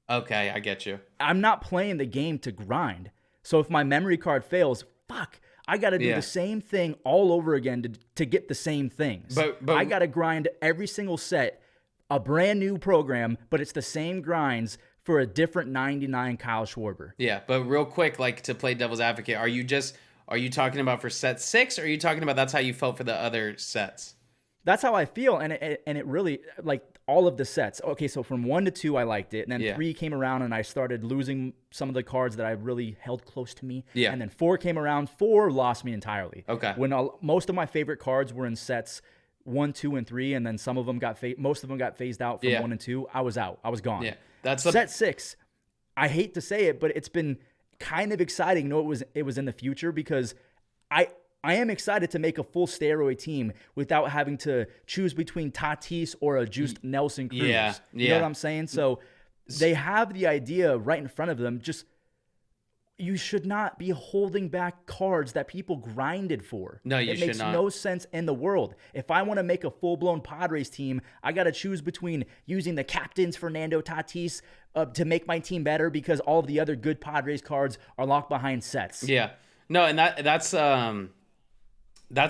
Okay, I get you. I'm not playing the game to grind. So if my memory card fails, fuck, I got to do the same thing all over again to get the same things. But I got to grind every single set, a brand new program, but it's the same grinds for a different 99 Kyle Schwarber. Yeah, but real quick, like to play devil's advocate, are you talking about for set 6, or are you talking about that's how you felt for the other sets? That's how I feel, and it really, like, all of the sets. Okay, so from 1 to 2, I liked it, and then 3 came around, and I started losing some of the cards that I really held close to me. Yeah. And then 4 came around. 4 lost me entirely. Okay. When most of my favorite cards were in sets 1, 2, and 3, and then most of them got phased out from 1 and 2. I was out. I was gone. Yeah. Set 6. I hate to say it, but it's been kind of exciting. No, it was in the future, because I am excited to make a full steroid team without having to choose between Tatis or a juiced Nelson Cruz. Yeah. You know what I'm saying? So they have the idea right in front of them. Just, you should not be holding back cards that people grinded for. No, you should not. It makes no sense in the world. If I want to make a full-blown Padres team, I got to choose between using the captain's Fernando Tatis to make my team better, because all of the other good Padres cards are locked behind sets. Yeah. No, and that's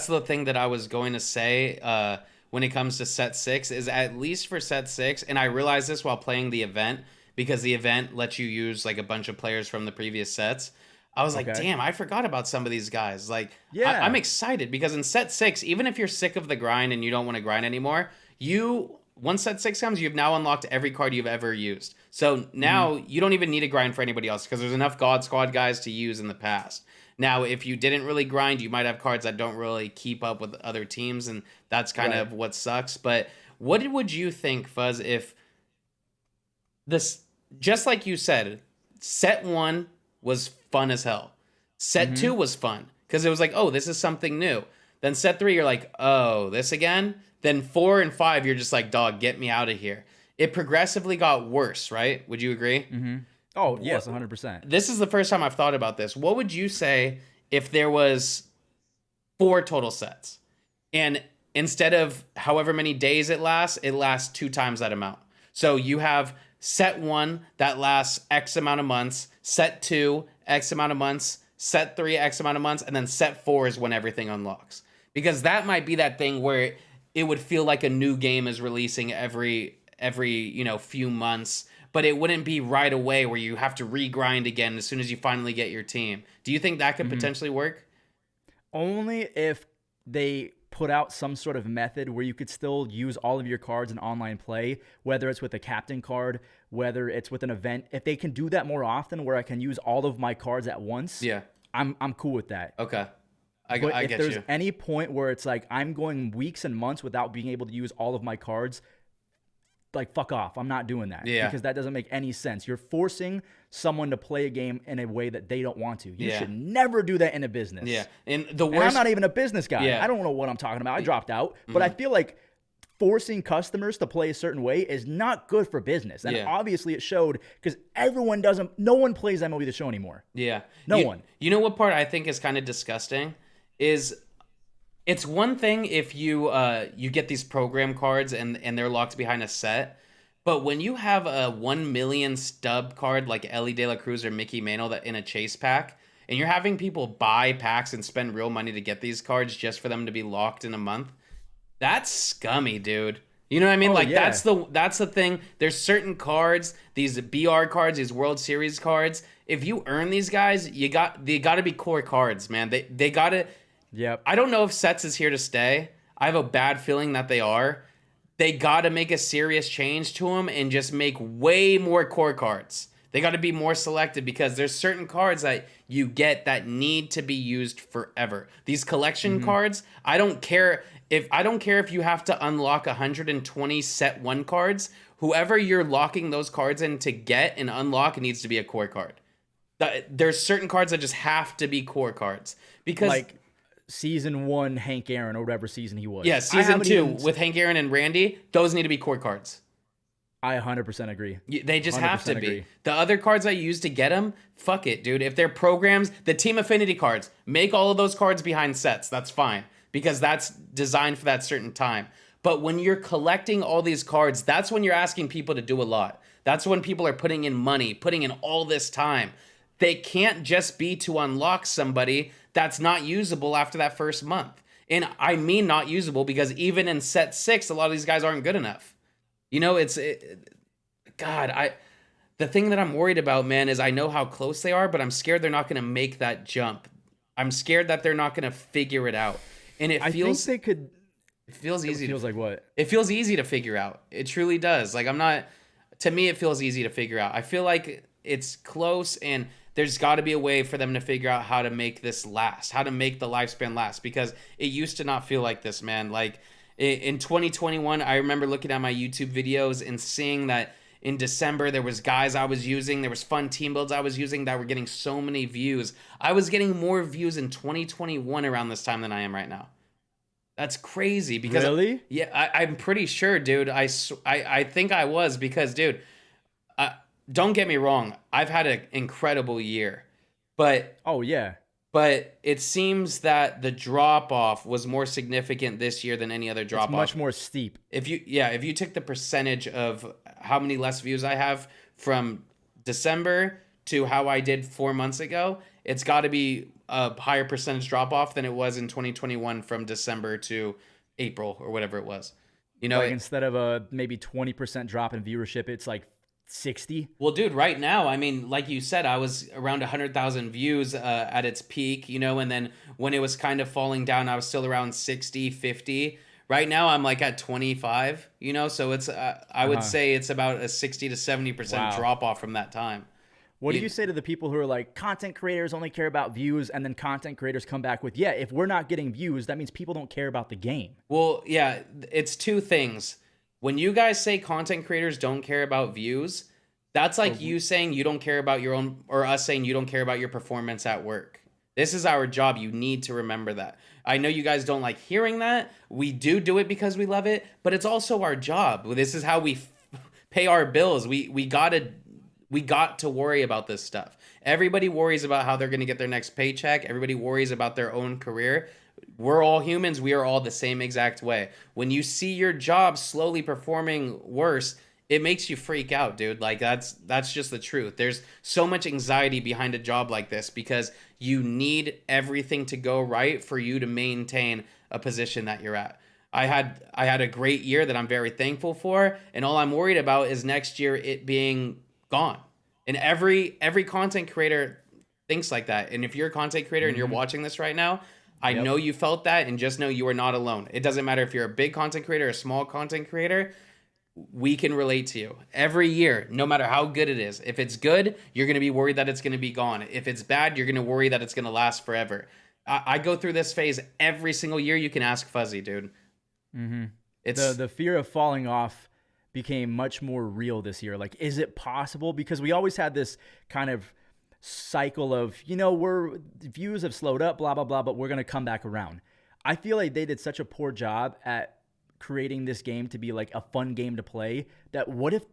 the thing that I was going to say when it comes to set 6, is at least for set 6, and I realized this while playing the event, because the event lets you use like a bunch of players from the previous sets. I was like, damn, I forgot about some of these guys. Like, I'm excited, because in set 6, even if you're sick of the grind and you don't want to grind anymore, once set 6 comes, you've now unlocked every card you've ever used. So now you don't even need to grind for anybody else, because there's enough God Squad guys to use in the past. Now, if you didn't really grind, you might have cards that don't really keep up with other teams, and that's kind of what sucks. But what would you think, Fuzz, if this, just like you said, set 1 was fun as hell. Set 2 was fun, because it was like, oh, this is something new. Then set 3, you're like, oh, this again? Then 4 and 5, you're just like, dog, get me out of here. It progressively got worse, right? Would you agree? Mm-hmm. Oh, yes, 100%. This is the first time I've thought about this. What would you say if there was 4 total sets, and instead of however many days it lasts 2 times that amount? So you have set 1 that lasts X amount of months, set 2, X amount of months, set 3, X amount of months, and then set 4 is when everything unlocks. Because that might be that thing where it would feel like a new game is releasing every few months, but it wouldn't be right away where you have to regrind again as soon as you finally get your team. Do you think that could potentially work? Only if they put out some sort of method where you could still use all of your cards in online play, whether it's with a captain card, whether it's with an event. If they can do that more often, where I can use all of my cards at once, I'm cool with that. Okay. But if there's any point where it's like I'm going weeks and months without being able to use all of my cards, like, fuck off. I'm not doing that. Yeah. Because that doesn't make any sense. You're forcing someone to play a game in a way that they don't want to. You should never do that in a business. Yeah. And I'm not even a business guy. Yeah. I don't know what I'm talking about. I dropped out. But I feel like forcing customers to play a certain way is not good for business. And obviously it showed, because no one plays MLB The Show anymore. Yeah. No one. You know what part I think is kind of disgusting is, it's one thing if you get these program cards and they're locked behind a set, but when you have a 1 million stub card like Ellie De La Cruz or Mickey Mantle that in a chase pack, and you're having people buy packs and spend real money to get these cards just for them to be locked in a month, that's scummy, dude. You know what I mean? That's the thing. There's certain cards, these BR cards, these World Series cards. If you earn these guys, they got to be core cards, man. They got to. Yep. I don't know if sets is here to stay. I have a bad feeling that they are. They got to make a serious change to them and just make way more core cards. They got to be more selective, because there's certain cards that you get that need to be used forever. These collection cards, I don't care if you have to unlock 120 set 1 cards. Whoever you're locking those cards in to get and unlock needs to be a core card. There's certain cards that just have to be core cards, because like season 1 Hank Aaron or whatever season he was. Yeah, season 2 with Hank Aaron and Randy, those need to be core cards. I 100% agree. They just have to be. The other cards I use to get them, fuck it, dude. If they're programs, the Team Affinity cards, make all of those cards behind sets. That's fine, because that's designed for that certain time. But when you're collecting all these cards, that's when you're asking people to do a lot. That's when people are putting in money, putting in all this time. they can't just be to unlock somebody that's not usable after that first month. And I mean not usable because even in set 6, a lot of these guys aren't good enough. You know, the thing that I'm worried about, man, is I know how close they are, but I'm scared they're not going to make that jump. I'm scared that they're not going to figure it out. And I think they could. It feels easy. It feels like what? It feels easy to figure out. It truly does. Like, to me, it feels easy to figure out. I feel like it's close, and there's got to be a way for them to figure out how to make this last, how to make the lifespan last, because it used to not feel like this, man. Like, in 2021, I remember looking at my YouTube videos and seeing that in December, there was guys I was using, there was fun team builds I was using that were getting so many views. I was getting more views in 2021 around this time than I am right now. That's crazy. Because really? Yeah, I'm pretty sure, dude. I think I was, because, dude, don't get me wrong. I've had an incredible year. But oh, yeah. But it seems that the drop-off was more significant this year than any other drop-off. It's much more steep. If you took the percentage of how many less views I have from December to how I did 4 months ago, it's got to be a higher percentage drop-off than it was in 2021 from December to April or whatever it was. You know, like instead of a maybe 20% drop in viewership, it's like 60. Well, dude, right now, I mean, like you said, I was around 100,000 views at its peak, you know, and then when it was kind of falling down, I was still around 60, 50. Right now, I'm like at 25, you know, so it's I would say it's about a 60 to 70% drop off from that time. What do you say to the people who are like, content creators only care about views, and then content creators come back with, yeah, if we're not getting views, that means people don't care about the game? Well, yeah, it's two things. When you guys say content creators don't care about views, that's like you saying you don't care about your own, or us saying you don't care about your performance at work. This is our job. You need to remember that. I know you guys don't like hearing that. We do it because we love it, but it's also our job. This is how we pay our bills. We got to worry about this stuff. Everybody worries about how they're going to get their next paycheck. Everybody worries about their own career. We're all humans. We are all the same exact way. When you see your job slowly performing worse, it makes you freak out, dude. Like, that's just the truth. There's so much anxiety behind a job like this because you need everything to go right for you to maintain a position that you're at. I had a great year that I'm very thankful for, and all I'm worried about is next year it being gone. And every content creator thinks like that. And if you're a content creator and you're watching this right now, I know you felt that, and just know you are not alone. It doesn't matter if you're a big content creator or a small content creator. We can relate to you. Every year, no matter how good it is. If it's good, you're going to be worried that it's going to be gone. If it's bad, you're going to worry that it's going to last forever. I go through this phase every single year. You can ask Fuzzy, dude. Mm-hmm. It's the fear of falling off became much more real this year. Like, is it possible? Because we always had this kind of cycle of, you know, views have slowed up, blah, blah, blah, but we're going to come back around. I feel like they did such a poor job at creating this game to be like a fun game to play that what if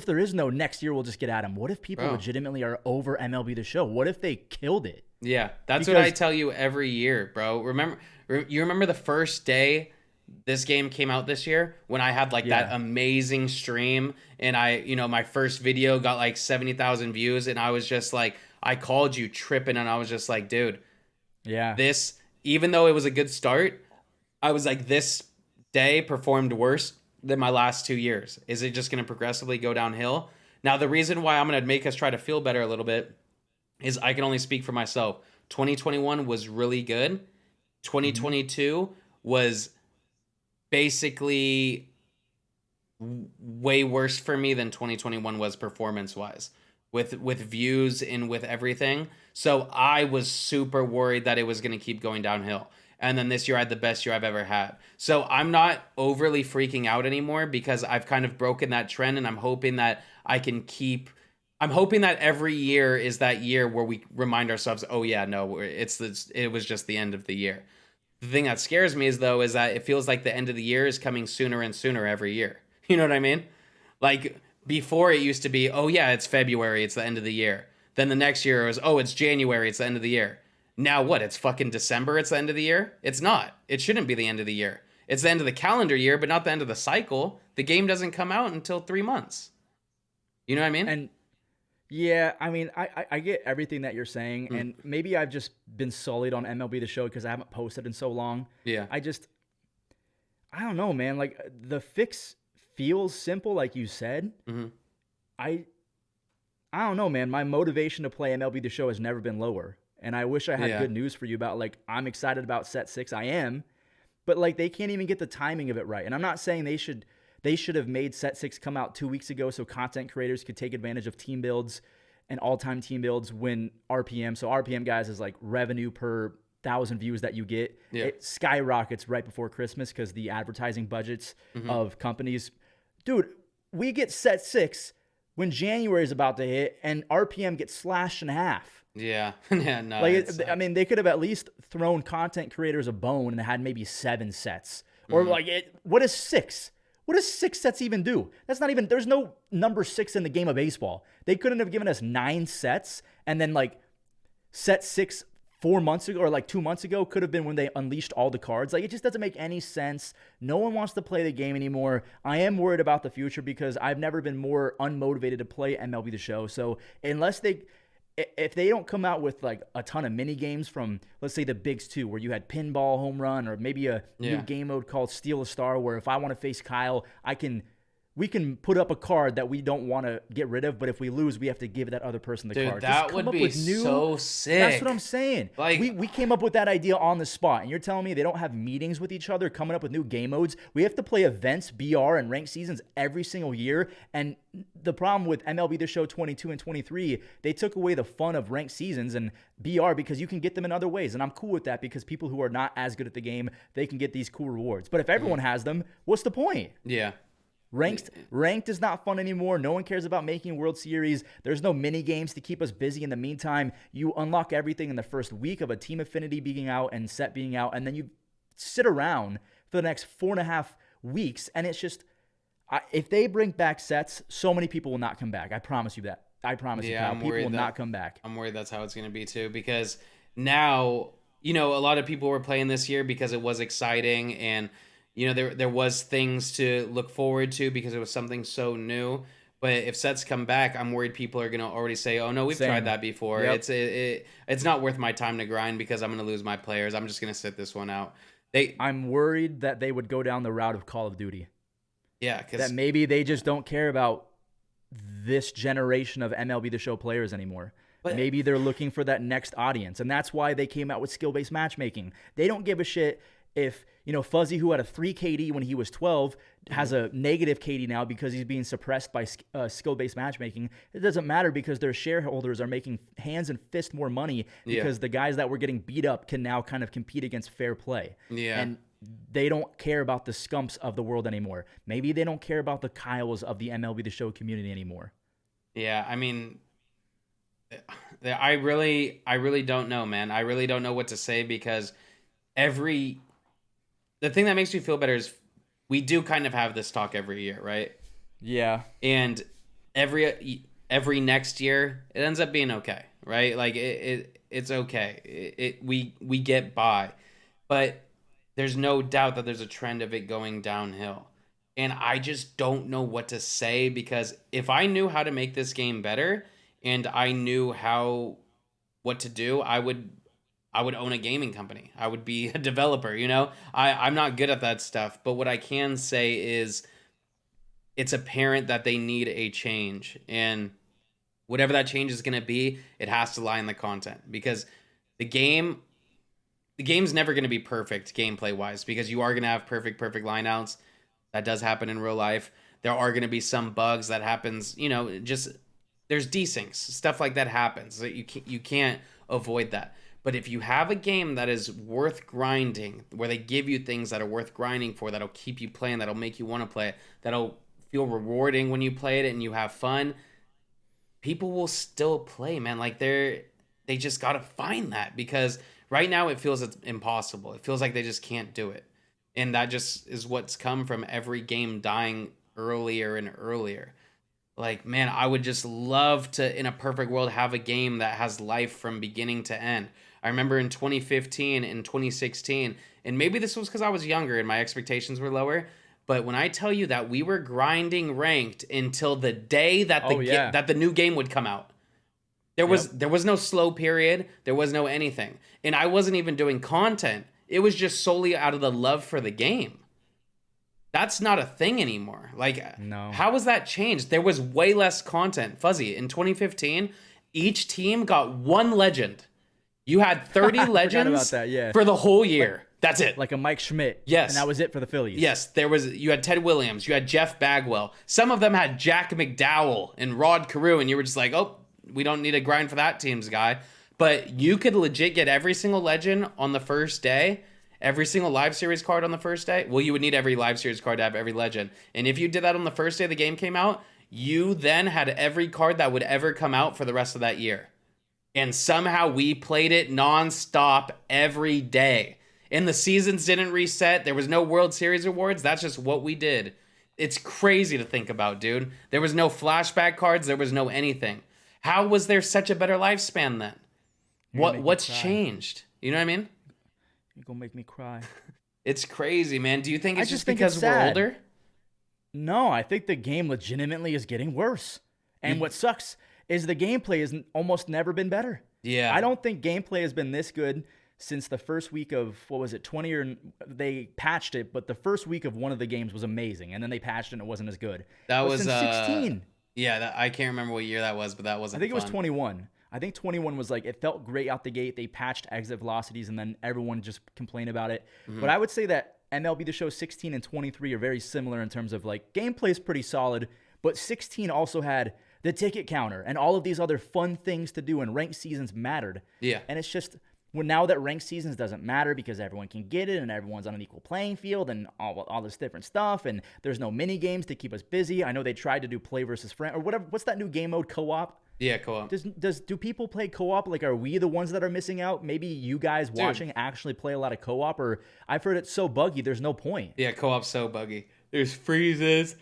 there is no next year we'll just get at them? What if people legitimately are over MLB The Show? What if they killed it? Yeah, that's what I tell you every year, bro. You remember the first day this game came out this year when I had that amazing stream and my first video got like 70,000 views and I was just like, I called you tripping and I was just like, dude, this, even though it was a good start, I was like, this day performed worse than my last 2 years. Is it just going to progressively go downhill? Now, the reason why I'm going to make us try to feel better a little bit is I can only speak for myself. 2021 was really good. 2022 was basically way worse for me than 2021 was performance-wise with views and with everything. So I was super worried that it was going to keep going downhill. And then this year I had the best year I've ever had. So I'm not overly freaking out anymore because I've kind of broken that trend, and I'm hoping that I'm hoping that every year is that year where we remind ourselves, oh yeah, no, it was just the end of the year. The thing that scares me is that it feels like the end of the year is coming sooner and sooner every year. You know what I mean? Like before it used to be, oh yeah, it's February, it's the end of the year. Then the next year it was, oh, it's January, it's the end of the year. Now what? It's fucking December, it's the end of the year? It's not. It shouldn't be the end of the year. It's the end of the calendar year, but not the end of the cycle. The game doesn't come out until 3 months. You know what I mean? And Yeah, I mean, I get everything that you're saying, Mm. and maybe I've just been sullied on MLB The Show because I haven't posted in so long. Yeah. I just, I don't know, man. Like the fix feels simple, like you said. Hmm. I, I don't know, man. My motivation to play MLB The Show has never been lower, and I wish I had Yeah. good news for you about like I'm excited about Set 6. I am, but like they can't even get the timing of it right. And I'm not saying they should have made Set 6 come out 2 weeks ago so content creators could take advantage of team builds and all-time team builds when RPM. So RPM, guys, is like revenue per 1,000 views that you get. Yeah. It skyrockets right before Christmas because the advertising budgets of companies. Dude, we get Set 6 when January is about to hit and RPM gets slashed in half. Yeah. Yeah. No. Like, I mean, they could have at least thrown content creators a bone and had maybe 7 sets. Or like, what is 6? What does 6 sets even do? That's not even, there's no number 6 in the game of baseball. They couldn't have given us 9 sets and then like set 6 4 months ago or like 2 months ago could have been when they unleashed all the cards. Like it just doesn't make any sense. No one wants to play the game anymore. I am worried about the future because I've never been more unmotivated to play MLB The Show. So unless if they don't come out with like a ton of mini games from, let's say, the Bigs 2, where you had pinball home run, or maybe a new game mode called Steal a Star, where if I want to face Kyle, we can put up a card that we don't want to get rid of, but if we lose, we have to give that other person the card. That would be so sick. That's what I'm saying. Like, we came up with that idea on the spot, and you're telling me they don't have meetings with each other, coming up with new game modes? We have to play events, BR, and ranked seasons every single year, and the problem with MLB The Show 22 and 23, they took away the fun of ranked seasons and BR because you can get them in other ways, and I'm cool with that because people who are not as good at the game, they can get these cool rewards. But if everyone has them, what's the point? Yeah. Ranked is not fun anymore. No one cares about making World Series. There's no mini games to keep us busy in the meantime. You unlock everything in the first week of a team affinity being out and set being out, and then you sit around for the next 4.5 weeks, and it's just, if they bring back sets, so many people will not come back. I promise you that. I promise you, Kyle. People will not come back. I'm worried that's how it's going to be too, because now, a lot of people were playing this year because it was exciting, and there was things to look forward to because it was something so new. But if sets come back, I'm worried people are going to already say, "Oh no, we've tried that before. Yep. It's not worth my time to grind because I'm going to lose my players. I'm just going to sit this one out." I'm worried that they would go down the route of Call of Duty. Yeah, because that maybe they just don't care about this generation of MLB The Show players anymore. But maybe they're looking for that next audience, and that's why they came out with skill-based matchmaking. They don't give a shit if, Fuzzy, who had a 3 KD when he was 12, has a negative KD now because he's being suppressed by skill-based matchmaking. It doesn't matter because their shareholders are making hands and fist more money because the guys that were getting beat up can now kind of compete against fair play. Yeah. And they don't care about the Scumps of the world anymore. Maybe they don't care about the Kyles of the MLB The Show community anymore. Yeah, I mean, I really don't know, man. I really don't know what to say because the thing that makes me feel better is we do kind of have this talk every year, right? Yeah. And every next year, it ends up being okay, right? Like it's okay. We get by, but there's no doubt that there's a trend of it going downhill. And I just don't know what to say because if I knew how to make this game better and I knew what to do, I would own a gaming company. I would be a developer, I'm not good at that stuff. But what I can say is it's apparent that they need a change. And whatever that change is going to be, it has to lie in the content. Because the game's never going to be perfect gameplay-wise. Because you are going to have perfect lineouts. That does happen in real life. There are going to be some bugs that happens, just there's desyncs. Stuff like that happens. So you can't avoid that. But if you have a game that is worth grinding, where they give you things that are worth grinding for, that'll keep you playing, that'll make you want to play it, that'll feel rewarding when you play it and you have fun, people will still play, man. Like they just got to find that because right now it feels it's impossible. It feels like they just can't do it. And that just is what's come from every game dying earlier and earlier. Like, man, I would just love to, in a perfect world, have a game that has life from beginning to end. I remember in 2015 and 2016, and maybe this was because I was younger and my expectations were lower, but when I tell you that we were grinding ranked until the day that that the new game would come out. There was no slow period. There was no anything. And I wasn't even doing content. It was just solely out of the love for the game. That's not a thing anymore. Like, no. How was that changed? There was way less content. Fuzzy, in 2015, each team got one legend. You had 30 legends for the whole year. That's it. Like a Mike Schmidt. Yes. And that was it for the Phillies. Yes, you had Ted Williams, you had Jeff Bagwell. Some of them had Jack McDowell and Rod Carew, and you were just like, oh, we don't need to grind for that team's guy. But you could legit get every single legend on the first day, every single live series card on the first day. Well, you would need every live series card to have every legend. And if you did that on the first day the game came out, you then had every card that would ever come out for the rest of that year. And somehow we played it nonstop every day. And the seasons didn't reset. There was no World Series awards. That's just what we did. It's crazy to think about, dude. There was no flashback cards. There was no anything. How was there such a better lifespan then? What's changed? You know what I mean? You're going to make me cry. It's crazy, man. Do you think it's just because we're older? No, I think the game legitimately is getting worse. And what sucks is the gameplay has almost never been better. Yeah. I don't think gameplay has been this good since the first week of, 20 or they patched it, but the first week of one of the games was amazing, and then they patched it and it wasn't as good. That was since 16. Yeah, I can't remember what year that was, but that wasn't I think fun. It was 21. I think 21 was like, it felt great out the gate. They patched exit velocities, and then everyone just complained about it. Mm-hmm. But I would say that MLB The Show 16 and 23 are very similar in terms of like gameplay is pretty solid, but 16 also had the ticket counter and all of these other fun things to do, and ranked seasons mattered. Yeah. And it's just, well, now that ranked seasons doesn't matter because everyone can get it and everyone's on an equal playing field and all this different stuff, and there's no mini games to keep us busy. I know they tried to do play versus friend or whatever. What's that new game mode, co-op? Yeah, co-op. Do people play co-op? Like, are we the ones that are missing out? Maybe you guys watching actually play a lot of co-op, or I've heard it's so buggy there's no point. Yeah, co-op's so buggy. There's freezes,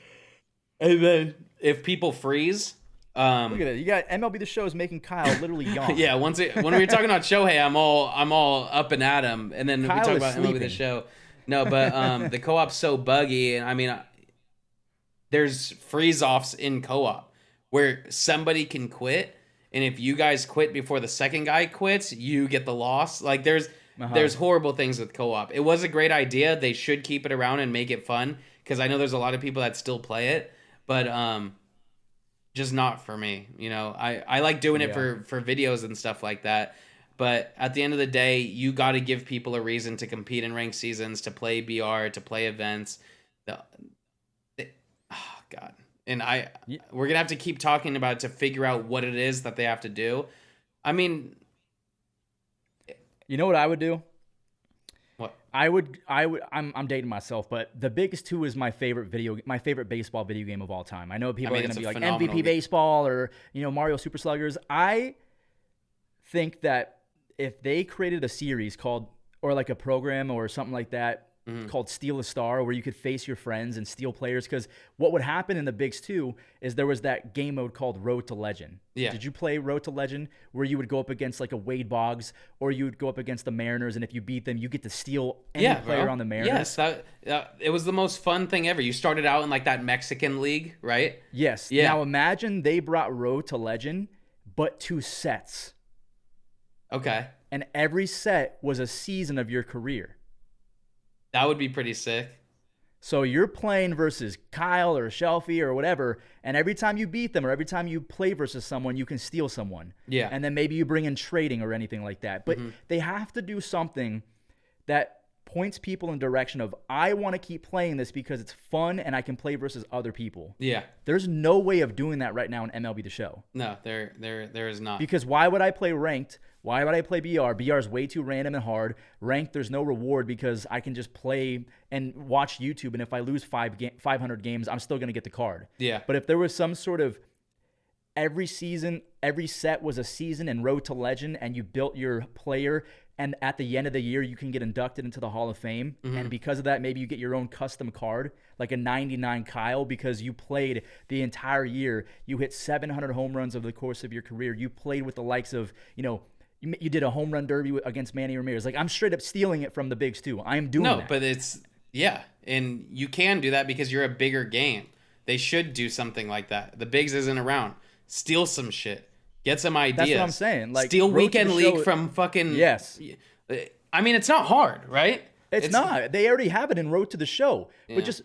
and then if people freeze, look at it. You got MLB The Show is making Kyle literally yawn. Yeah, when we were talking about Shohei, I'm all up and at him, and then Kyle we talk about sleeping. MLB The Show. No, but the co-op's so buggy, and I mean, there's freeze-offs in co-op where somebody can quit, and if you guys quit before the second guy quits, you get the loss. Like, there's horrible things with co-op. It was a great idea. They should keep it around and make it fun, because I know there's a lot of people that still play it, but just not for me. You know, I like doing it for videos and stuff like that. But at the end of the day, you got to give people a reason to compete in ranked seasons, to play BR, to play events. Oh, God. And we're going to have to keep talking about it to figure out what it is that they have to do. I mean, you know what I would do? What? I'm dating myself, but the biggest two is my favorite baseball video game of all time. I know people are going to be like MVP Baseball or, Mario Super Sluggers. I think that if they created a series called, or like a program or something like that, called Steal a Star, where you could face your friends and steal players, because what would happen in the Bigs 2 is there was that game mode called Road to Legend. Yeah. Did you play Road to Legend, where you would go up against like a Wade Boggs, or you would go up against the Mariners, and if you beat them, you get to steal any player on the Mariners? Yes, it was the most fun thing ever. You started out in like that Mexican league, right? Yes. Yeah. Now imagine they brought Road to Legend, but 2 sets. Okay. And every set was a season of your career. That would be pretty sick. So you're playing versus Kyle or Shelfie or whatever, and every time you beat them or every time you play versus someone, you can steal someone. Yeah. And then maybe you bring in trading or anything like that. But they have to do something that points people in direction of, I want to keep playing this because it's fun and I can play versus other people. Yeah. There's no way of doing that right now in MLB The Show. No, there is not. Because why would I play ranked? Why would I play BR? BR is way too random and hard. Ranked, there's no reward because I can just play and watch YouTube, and if I lose 500 games, I'm still going to get the card. Yeah. But if there was some sort of every season, every set was a season and Road to Legend, and you built your player, and at the end of the year, you can get inducted into the Hall of Fame, and because of that, maybe you get your own custom card, like a 99 Kyle, because you played the entire year. You hit 700 home runs over the course of your career. You played with the likes of, you did a home run derby against Manny Ramirez. Like, I'm straight up stealing it from the Bigs too. I am doing that. No, but and you can do that because you're a bigger game. They should do something like that. The Bigs isn't around. Steal some shit. Get some ideas. That's what I'm saying. Like, steal Road to Weekend the League Show- from fucking. Yes. I mean, it's not hard, right? It's not. They already have it in Road to the Show. Yeah. But just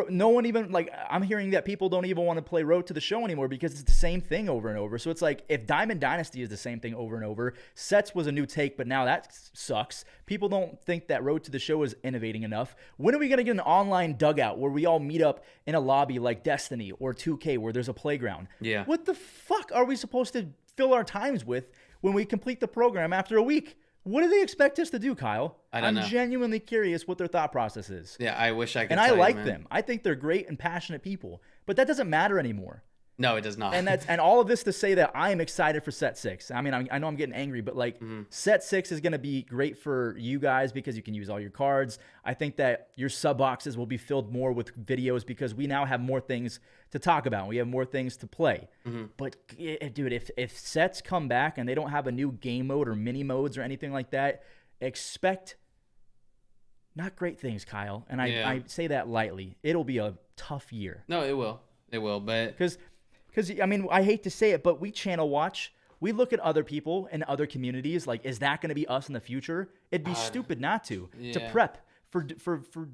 no one even, like, I'm hearing that people don't even want to play Road to the Show anymore because it's the same thing over and over. So it's like, if Diamond Dynasty is the same thing over and over, Sets was a new take, but now that sucks. People don't think that Road to the Show is innovating enough. When are we going to get an online dugout where we all meet up in a lobby like Destiny or 2K where there's a playground? Yeah. What the fuck are we supposed to fill our times with when we complete the program after a week? What do they expect us to do, Kyle? I'm genuinely curious what their thought process is. Yeah, I wish I could. And tell I like man. them. I think they're great and passionate people. But that doesn't matter anymore. No, it does not. And all of this to say that I am excited for Set 6. I mean, I know I'm getting angry, but like Set 6 is going to be great for you guys because you can use all your cards. I think that your sub boxes will be filled more with videos because we now have more things to talk about. We have more things to play. But dude, if sets come back and they don't have a new game mode or mini modes or anything like that, expect not great things, Kyle. And I say that lightly. It'll be a tough year. No, it will. It will, but because I mean, I hate to say it, but we channel watch. We look at other people in other communities. Like, is that going to be us in the future? It'd be stupid not to prep for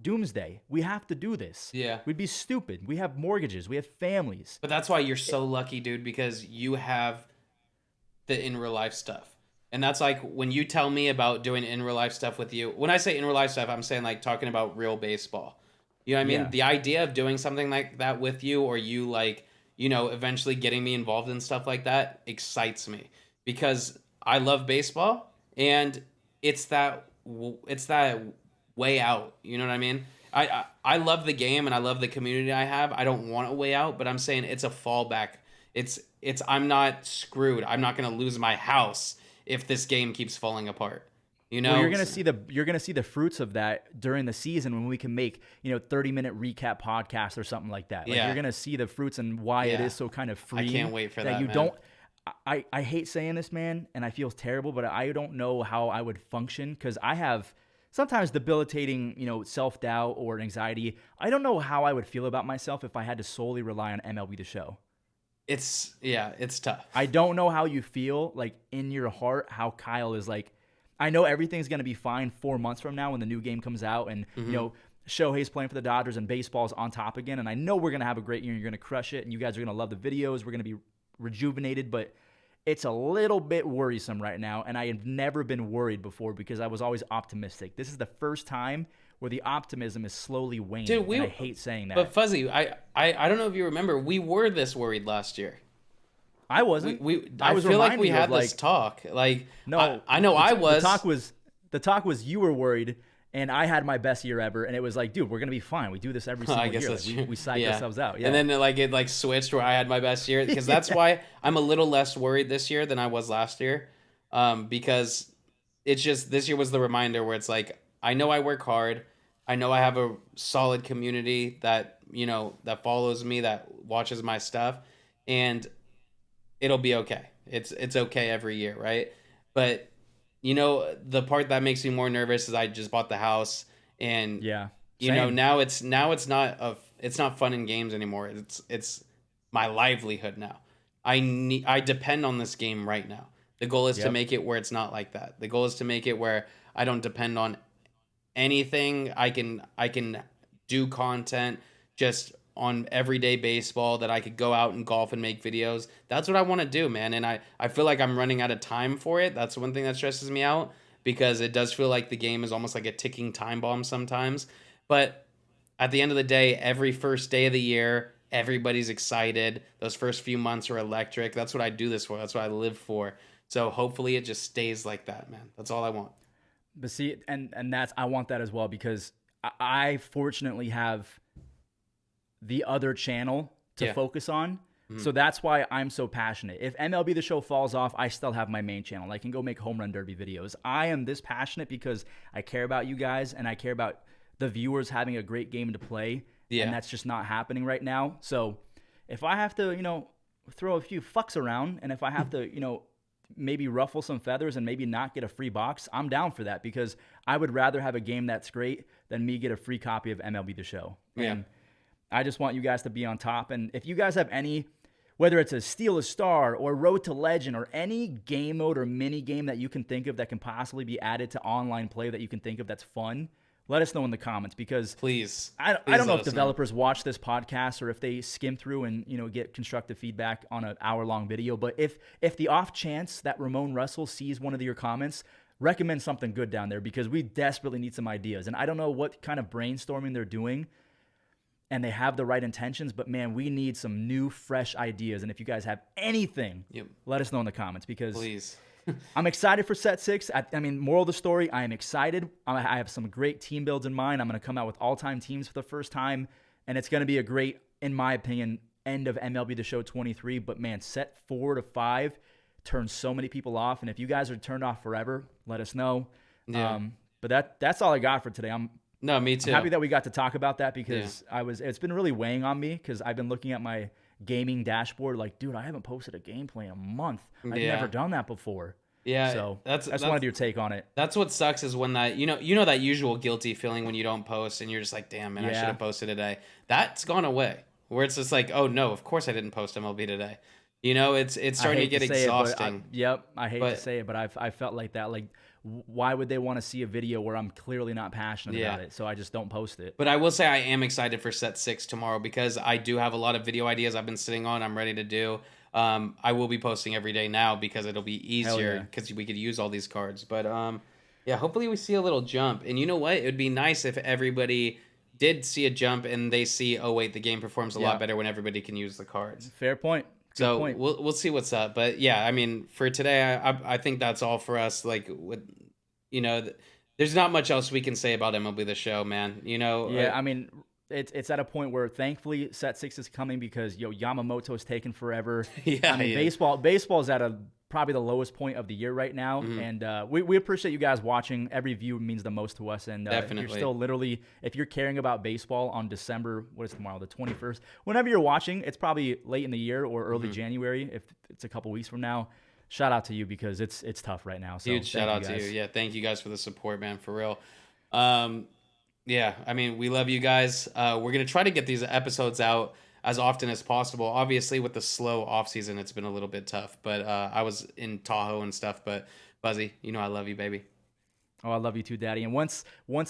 doomsday. We have to do this. Yeah. We'd be stupid. We have mortgages. We have families. But that's why you're so lucky, dude, because you have the in real life stuff. And that's like when you tell me about doing in real life stuff with you. When I say in real life stuff, I'm saying like talking about real baseball. You know what I mean? Yeah. The idea of doing something like that with you, or you like, you know, eventually getting me involved in stuff like that excites me because I love baseball and it's that way out. You know what I mean? I love the game and I love the community I have. I don't want a way out, but I'm saying it's a fallback. It's I'm not screwed. I'm not going to lose my house if this game keeps falling apart. You know, well, you're gonna see the fruits of that during the season when we can make 30-minute recap podcasts or something like that. Like, you're gonna see the fruits and why it is so kind of free. I can't wait for that. You man. don't. I hate saying this, man, and I feel terrible, but I don't know how I would function because I have sometimes debilitating, self-doubt or anxiety. I don't know how I would feel about myself if I had to solely rely on MLB The Show. It's tough. I don't know how you feel, like, in your heart, how Kyle is like, I know everything's going to be fine 4 months from now when the new game comes out and, Shohei's playing for the Dodgers and baseball's on top again. And I know we're going to have a great year and you're going to crush it and you guys are going to love the videos. We're going to be rejuvenated, but it's a little bit worrisome right now. And I have never been worried before because I was always optimistic. This is the first time where the optimism is slowly waning. Dude, and I hate saying that. But Fuzzy, I don't know if you remember, we were this worried last year. I wasn't. I feel like we had this talk. Like, no, I know I was. The talk was you were worried, and I had my best year ever, and it was like, dude, we're gonna be fine. We do this every single year. Like, we psych ourselves out. Yeah. And then it switched where I had my best year because that's why I'm a little less worried this year than I was last year, because it's just this year was the reminder where it's like I know I work hard. I know I have a solid community that that follows me, that watches my stuff, and it'll be okay. It's okay every year, right? But the part that makes me more nervous is I just bought the house, and now it's not fun and games anymore. It's my livelihood now. I depend on this game right now. The goal is to make it where it's not like that. The goal is to make it where I don't depend on anything. I can do content just on everyday baseball that I could go out and golf and make videos. That's what I want to do, man. And I feel like I'm running out of time for it. That's one thing that stresses me out because it does feel like the game is almost like a ticking time bomb sometimes. But at the end of the day, every first day of the year, everybody's excited. Those first few months are electric. That's what I do this for. That's what I live for. So hopefully it just stays like that, man. That's all I want. But see, and I want that as well because I fortunately have the other channel to focus on. Mm-hmm. So that's why I'm so passionate. If MLB The Show falls off, I still have my main channel. I can go make home run derby videos. I am this passionate because I care about you guys and I care about the viewers having a great game to play. Yeah. And that's just not happening right now. So if I have to, throw a few fucks around and if I have to, maybe ruffle some feathers and maybe not get a free box, I'm down for that because I would rather have a game that's great than me get a free copy of MLB The Show. Yeah. And I just want you guys to be on top. And if you guys have any whether it's a Steal a Star or Road to Legend or any game mode or mini game that you can think of that can possibly be added to online play that you can think of that's fun, let us know in the comments, because please I don't know if developers watch this podcast or if they skim through and get constructive feedback on an hour-long video. But if the off chance that Ramon Russell sees one of your comments, recommend something good down there, because we desperately need some ideas. And I don't know what kind of brainstorming they're doing, and they have the right intentions, but man, we need some new, fresh ideas. And if you guys have anything, let us know in the comments, because please. I'm excited for Set 6. I mean, moral of the story, I am excited. I have some great team builds in mind. I'm going to come out with all-time teams for the first time, and it's going to be a great, in my opinion, end of MLB The Show 23. But man, Set 4 to 5 turns so many people off, and if you guys are turned off forever, let us know. Yeah. But that's all I got for today. No, me too. I'm happy that we got to talk about that, because it's been really weighing on me, because I've been looking at my gaming dashboard like, dude, I haven't posted a gameplay in a month. I've never done that before. Yeah. So I just wanted your take on it. That's what sucks, is when that, you know that usual guilty feeling when you don't post and you're just like, damn, man, I should have posted today. That's gone away. Where it's just like, oh no, of course I didn't post MLB today. It's starting to get exhausting. I hate to say it, but I felt like that. Like, why would they want to see a video where I'm clearly not passionate about it? So I just don't post it. But I will say I am excited for Set 6 tomorrow, because I do have a lot of video ideas I've been sitting on. I'm ready to do. I will be posting every day now, because it'll be easier, because we could use all these cards. But hopefully we see a little jump. And you know what? It would be nice if everybody did see a jump and they see, oh wait, the game performs a lot better when everybody can use the cards. Fair point. So we'll see what's up. But yeah, I mean, for today, I think that's all for us. Like, there's not much else we can say about MLB The Show, man. I mean, it's at a point where thankfully Set 6 is coming, because Yamamoto's taken forever. I mean, baseball's at probably the lowest point of the year right now, and we appreciate you guys watching. Every view means the most to us, and definitely. If you're still literally, if you're caring about baseball on December, what is tomorrow, the 21st, whenever you're watching, it's probably late in the year or early January, if it's a couple weeks from now. Shout out to you, because it's tough right now. So huge shout out to you. Yeah, thank you guys for the support, man, for real. Yeah, I mean, we love you guys. We're going to try to get these episodes out as often as possible. Obviously, with the slow off season, it's been a little bit tough. But I was in Tahoe and stuff. But Buzzy, I love you, baby. Oh, I love you too, Daddy. And once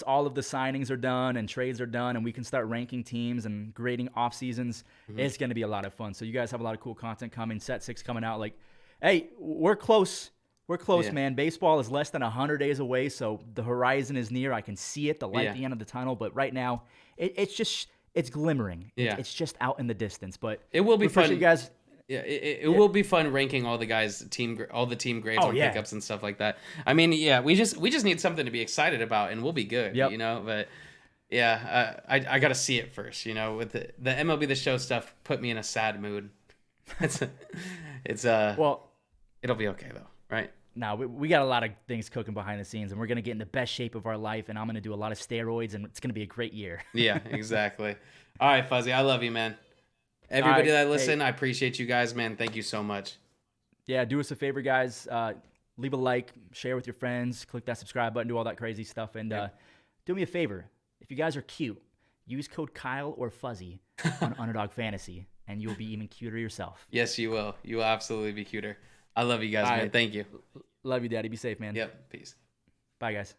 all of the signings are done and trades are done, and we can start ranking teams and grading off seasons, it's going to be a lot of fun. So you guys have a lot of cool content coming. Set 6 coming out. Like, hey, we're close. We're close, man. Baseball is less than 100 days away, so the horizon is near. I can see it, the light at the end of the tunnel. But right now, it's glimmering. It's just out in the distance. But it will be fun, you guys. Yeah, it will be fun ranking all the guys, all the team grades on pickups and stuff like that. I mean, we just need something to be excited about, and we'll be good. But I got to see it first. With the MLB The Show stuff, put me in a sad mood. Well, it'll be okay though, right? No, we got a lot of things cooking behind the scenes, and we're going to get in the best shape of our life, and I'm going to do a lot of steroids, and it's going to be a great year. Yeah, exactly. All right, Fuzzy, I love you, man. Everybody that listen, I appreciate you guys, man. Thank you so much. Yeah, do us a favor, guys. Leave a like, share with your friends, click that subscribe button, do all that crazy stuff, and do me a favor. If you guys are cute, use code Kyle or Fuzzy on Underdog Fantasy, and you'll be even cuter yourself. Yes, you will. You will absolutely be cuter. I love you guys, man. Thank you. Love you, Daddy. Be safe, man. Yep. Peace. Bye, guys.